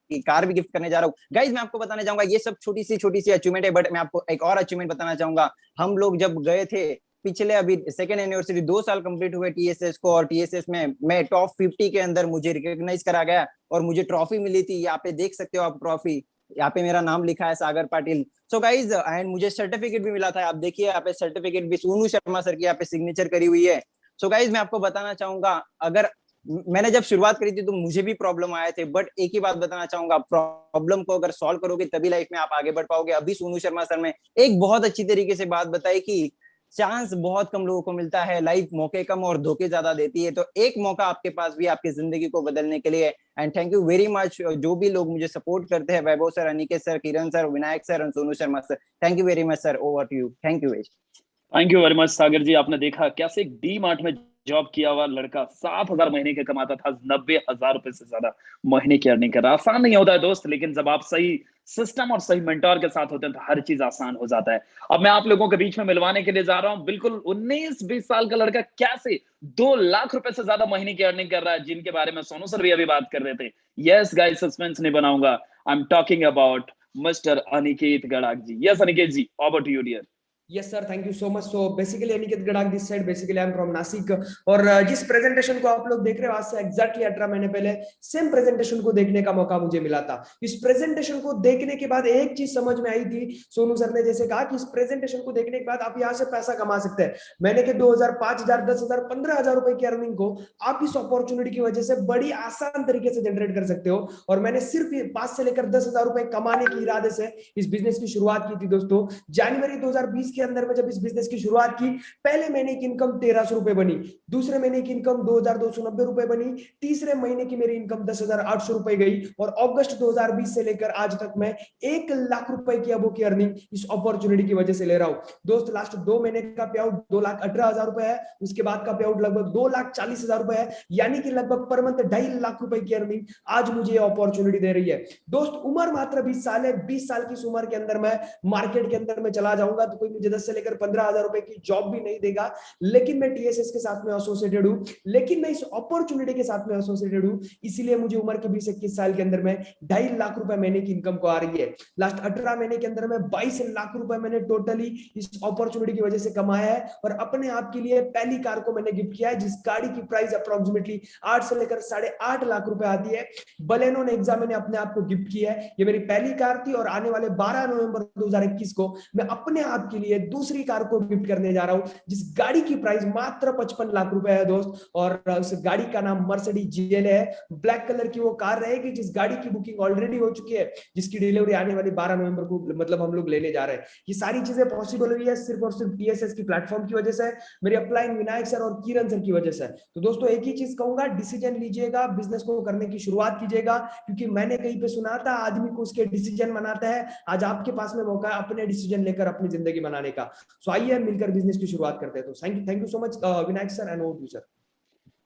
की कार भी गिफ्ट करने जा रहा हूँ। गाइज मैं आपको बताने जाऊंगा ये सब छोटी सी अचीवमेंट है, बट मैं आपको एक और अचीवमेंट बताना चाहूंगा। हम लोग जब गए थे पिछले, अभी सेकेंड एनिवर्सरी 2 साल कंप्लीट हुए टीएसएस को, और टीएसएस में मैं टॉप 50 के अंदर मुझे रिकॉग्नाइज करा गया और मुझे ट्रॉफी मिली थी। यहाँ पे देख सकते हो आप ट्रॉफी, यहाँ पे मेरा नाम लिखा है सागर पाटिल। सो गाइज एंड मुझे सर्टिफिकेट भी मिला था, आप देखिए यहाँ पे सर्टिफिकेट भी सोनू शर्मा सर की यहाँ पे सिग्नेचर करी हुई है। सो गाइज मैं आपको बताना चाहूंगा, अगर मैंने जब शुरुआत करी थी तो मुझे भी प्रॉब्लम आए थे, बट एक ही बात बताना चाहूंगा, प्रॉब्लम को अगर सॉल्व करोगे तभी लाइफ में आप आगे बढ़ पाओगे। अभी सोनू शर्मा सर ने एक बहुत अच्छी तरीके से बात बताई कि चांस बहुत कम लोगों को मिलता है, लाइफ मौके कम और धोखे ज्यादा देती है, तो एक मौका आपके पास भी आपकी जिंदगी को बदलने के लिए। And thank you very much जो भी लोग मुझे सपोर्ट करते हैं, Vaibhav sir, Aniket sir, Kiran sir, Vinayak sir और Sonu Sharma sir. Thank you very much sir, over to you. Thank you. Thank you very much Sagar ji. आपने देखा कैसे एक डी मार्ट में जॉब किया हुआ लड़का 7,000 महीने के कमाता था, 90,000 रुपए से ज्यादा महीने की अर्निंग कर रहा। आसान नहीं होता है दोस्त, लेकिन जब आप सही सिस्टम और सही मेंटोर के साथ होते हैं तो हर चीज आसान हो जाता है। अब मैं आप लोगों के बीच में मिलवाने के लिए जा रहा हूं बिल्कुल 19-20 साल का लड़का कैसे 2 लाख रुपए से ज्यादा महीने की अर्निंग कर रहा है, जिनके बारे में सोनू सर भी अभी बात कर रहे थे। यस गाइस, सस्पेंस नहीं बनाऊंगा, I am talking about mister Aniket Gadag ji. Yes Aniket ji, over to you dear. Yes sir, thank you so much. So basically Aniket Gadak this side, basically I am from Nasik, और जिस प्रेजेंटेशन को आप लोग देख रहे हो आज से एग्जैक्टली 18 महीने पहले सेम प्रेजेंटेशन को देखने का मौका मुझे मिला था। इस प्रेजेंटेशन को देखने के बाद एक चीज समझ में आई थी, सोनू सर ने जैसे कहा कि इस प्रेजेंटेशन को देखने के बाद आप यहाँ से पैसा कमा सकते हैं। मैंने कि 2,000, 5,000, 10,000, 15,000 रुपए की अर्निंग को आप इस अपॉर्चुनिटी की वजह से बड़ी आसान तरीके से जनरेट कर सकते हो। और मैंने सिर्फ 5 से लेकर 10,000 रुपए कमाने के इरादे से इस बिजनेस की शुरुआत की थी दोस्तों। जनवरी 2020 के अंदर में जब इस बिजनेस की शुरुआत की, पहले महीने की इनकम 1,300 रुपए बनी, दूसरे महीने की इनकम 2,290 रुपए बनी, तीसरे महीने की मेरी इनकम 10,800 रुपए गई, और अगस्त 2020 से लेकर आज तक मैं 1 लाख रुपए की अबो की अर्निंग इस अपॉर्चुनिटी की वजह से ले रहा हूं दोस्त। लास्ट 2 महीने का पे आउट 2,18,000 रुपए है, उसके बाद का पे आउट लगभग 2,40,000 रुपए है, यानी कि लगभग पर मंथ 2.5 लाख रुपए की अर्निंग आज मुझे ये अपॉर्चुनिटी दे रही है दोस्त। उम्र मात्र 20 साल है, 20 साल की इस उम्र के अंदर मैं मार्केट के अंदर में चला जाऊंगा तो कोई मुझे 10 से लेकर 15,000 रुपए की जॉब भी नहीं देगा, लेकिन मैं टीएसएस के साथ में एसोसिएटेड हूं, लेकिन मैं इस अपॉर्चुनिटी के साथ में एसोसिएटेड हूं, इसीलिए मुझे उम्र के 20-21 साल के अंदर में 2.5 लाख रुपए महीने की इनकम को आ रही है। लास्ट 18 महीने के अंदर में 22 लाख रुपए मैंने टोटली इस अपॉर्चुनिटी की वजह से कमाया है, और अपने आप के लिए पहली कार को मैंने गिफ्ट किया है, जिस गाड़ी की प्राइस अप्रोक्सीमेटली 8 से लेकर 8.5 लाख रुपए आती है। बलेनो नेक्सा मैंने अपने आप को गिफ्ट किया है, ये मेरी पहली कार थी, और आने वाले 12 नवंबर 2021 को मैं अपने आप के लिए दूसरी कार को गिफ्ट करने जा रहा हूं, जिस गाड़ी की प्राइस मात्र 55 लाख रुपए है दोस्त, और उस गाड़ी का नाम मर्सिडीज जीएल है। ब्लैक कलर की वो कार रहेगी जिस गाड़ी की बुकिंग ऑलरेडी हो चुकी है, जिसकी डिलीवरी आने वाली 12 नवंबर को मतलब हम लोग लेने जा रहे हैं। ये सारी चीजें पॉसिबल हुई है सिर्फ और सिर्फ टीएसएस की प्लेटफॉर्म की वजह से, मेरे अपलाइन विनायक सर और किरण सर की वजह से। तो दोस्तों एक ही चीज कहूंगा, डिसीजन लीजिएगा, बिजनेस को करने की शुरुआत कीजिएगा, क्योंकि मैंने कहीं पे सुना था आदमी को उसके डिसीजन बनाता है। आज आपके पास में मौका है अपने डिसीजन लेकर अपनी जिंदगी बनाने का। सो आइए मिलकर बिजनेस की शुरुआत करते हैं। तो thank you so much Vinayak sir and over to sir.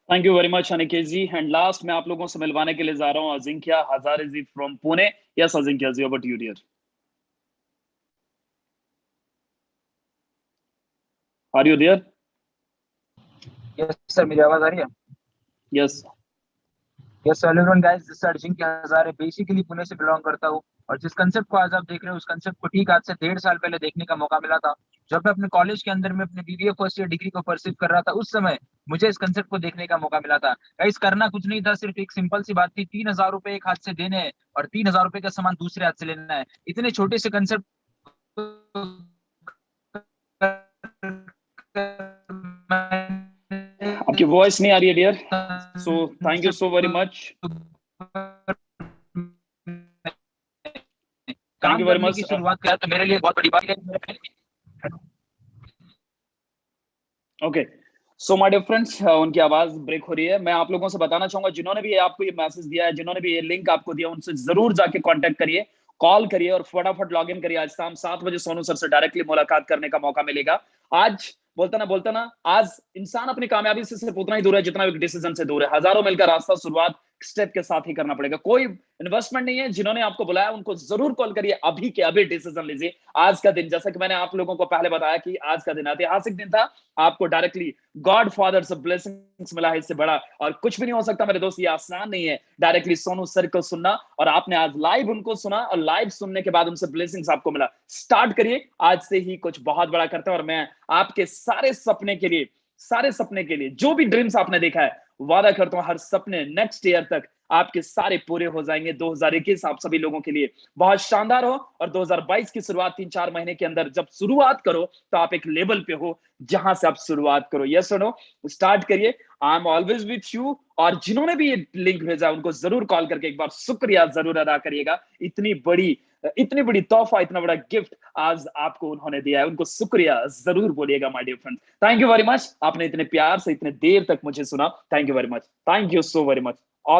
Thank you very much Aniket ji. And last मैं आप लोगों से मिलवाने के लिए जा रहा हूं Ajinkya Hazare ji from Pune. Yes Ajinkya ji, over to you dear. Are you there? Yes sir, मेरी आवाज आ रही है? Yes yes everyone guys, this is Ajinkya Hazare, basically Pune से बिलोंग करता हूँ, और जिस कंसेप्ट को आज आप देख रहे हो उस कंसेप्ट को ठीक आज से 1.5 साल पहले देखने का मौका मिला था। जब मैं अपने कॉलेज के अंदर में अपने बीबीए फर्स्ट ईयर डिग्री को परसीव कर रहा था, उस समय मुझे इस कंसेप्ट को देखने का मौका मिला था। गाइस करना कुछ नहीं था, सिर्फ एक सिंपल सी बात थी, 3,000 रुपए एक हाथ से देने हैं और 3,000 रुपए का सामान दूसरे हाथ से लेना है। इतने छोटे से कंसेप्ट आपकी वॉइस नहीं आ रही है dear, so thank you so very much. काम करने की शुरुआत किया तो मेरे लिए बहुत बड़ी बात है। Okay so my dear friends, उनकी आवाज ब्रेक हो रही है। मैं आप लोगों से बताना चाहूंगा जिन्होंने भी आपको ये मैसेज दिया है, जिन्होंने भी ये लिंक आपको दिया, उनसे जरूर जाके कांटेक्ट करिए, कॉल करिए और फटाफट लॉग इन करिए। आज शाम 7 बजे सोनू सर से डायरेक्टली मुलाकात करने का मौका मिलेगा। आज बोलता ना आज इंसान अपनी कामयाबी से सिर्फ उतना ही दूर है जितना एक डिसीजन से दूर है। हजारों मील का रास्ता शुरुआत स्टेप के साथ ही करना पड़ेगा। कोई इन्वेस्टमेंट नहीं है, जिन्होंने आपको बुलाया उनको जरूर कॉल करिए, अभी के अभी डिसीजन लीजिए। आज का दिन, जैसा कि मैंने आप लोगों को पहले बताया कि आज का दिन ऐतिहासिक दिन था, आपको डायरेक्टली गॉड फादर से ब्लेसिंग्स मिला है, इससे बड़ा और कुछ भी नहीं हो सकता मेरे दोस्त। ये आसान नहीं है डायरेक्टली सोनू सर को सुनना, और आपने आज लाइव उनको सुना और लाइव सुनने के बाद उनसे ब्लेसिंग्स आपको मिला। स्टार्ट करिए आज से ही कुछ बहुत बड़ा करते हैं, और मैं आपके सारे सपने के लिए जो भी ड्रीम्स आपने देखा है, वादा करता हूं हर सपने नेक्स्ट ईयर तक आपके सारे पूरे हो जाएंगे। 2021 आप सभी लोगों के लिए बहुत शानदार हो, और 2022 की शुरुआत 3-4 महीने के अंदर जब शुरुआत करो तो आप एक लेवल पे हो जहां से आप शुरुआत करो। यस और नो, स्टार्ट करिए। I am always with you. और जिन्होंने भी ये लिंक भेजा उनको जरूर कॉल करके एक बार शुक्रिया जरूर अदा करिएगा। इतनी बड़ी तोहफा, इतना बड़ा गिफ्ट आज आपको उन्होंने दिया है, उनको शुक्रिया जरूर बोलिएगा my dear friends. Thank you very much, आपने इतने प्यार से इतने देर तक मुझे सुना। Thank you very much, thank you so very much.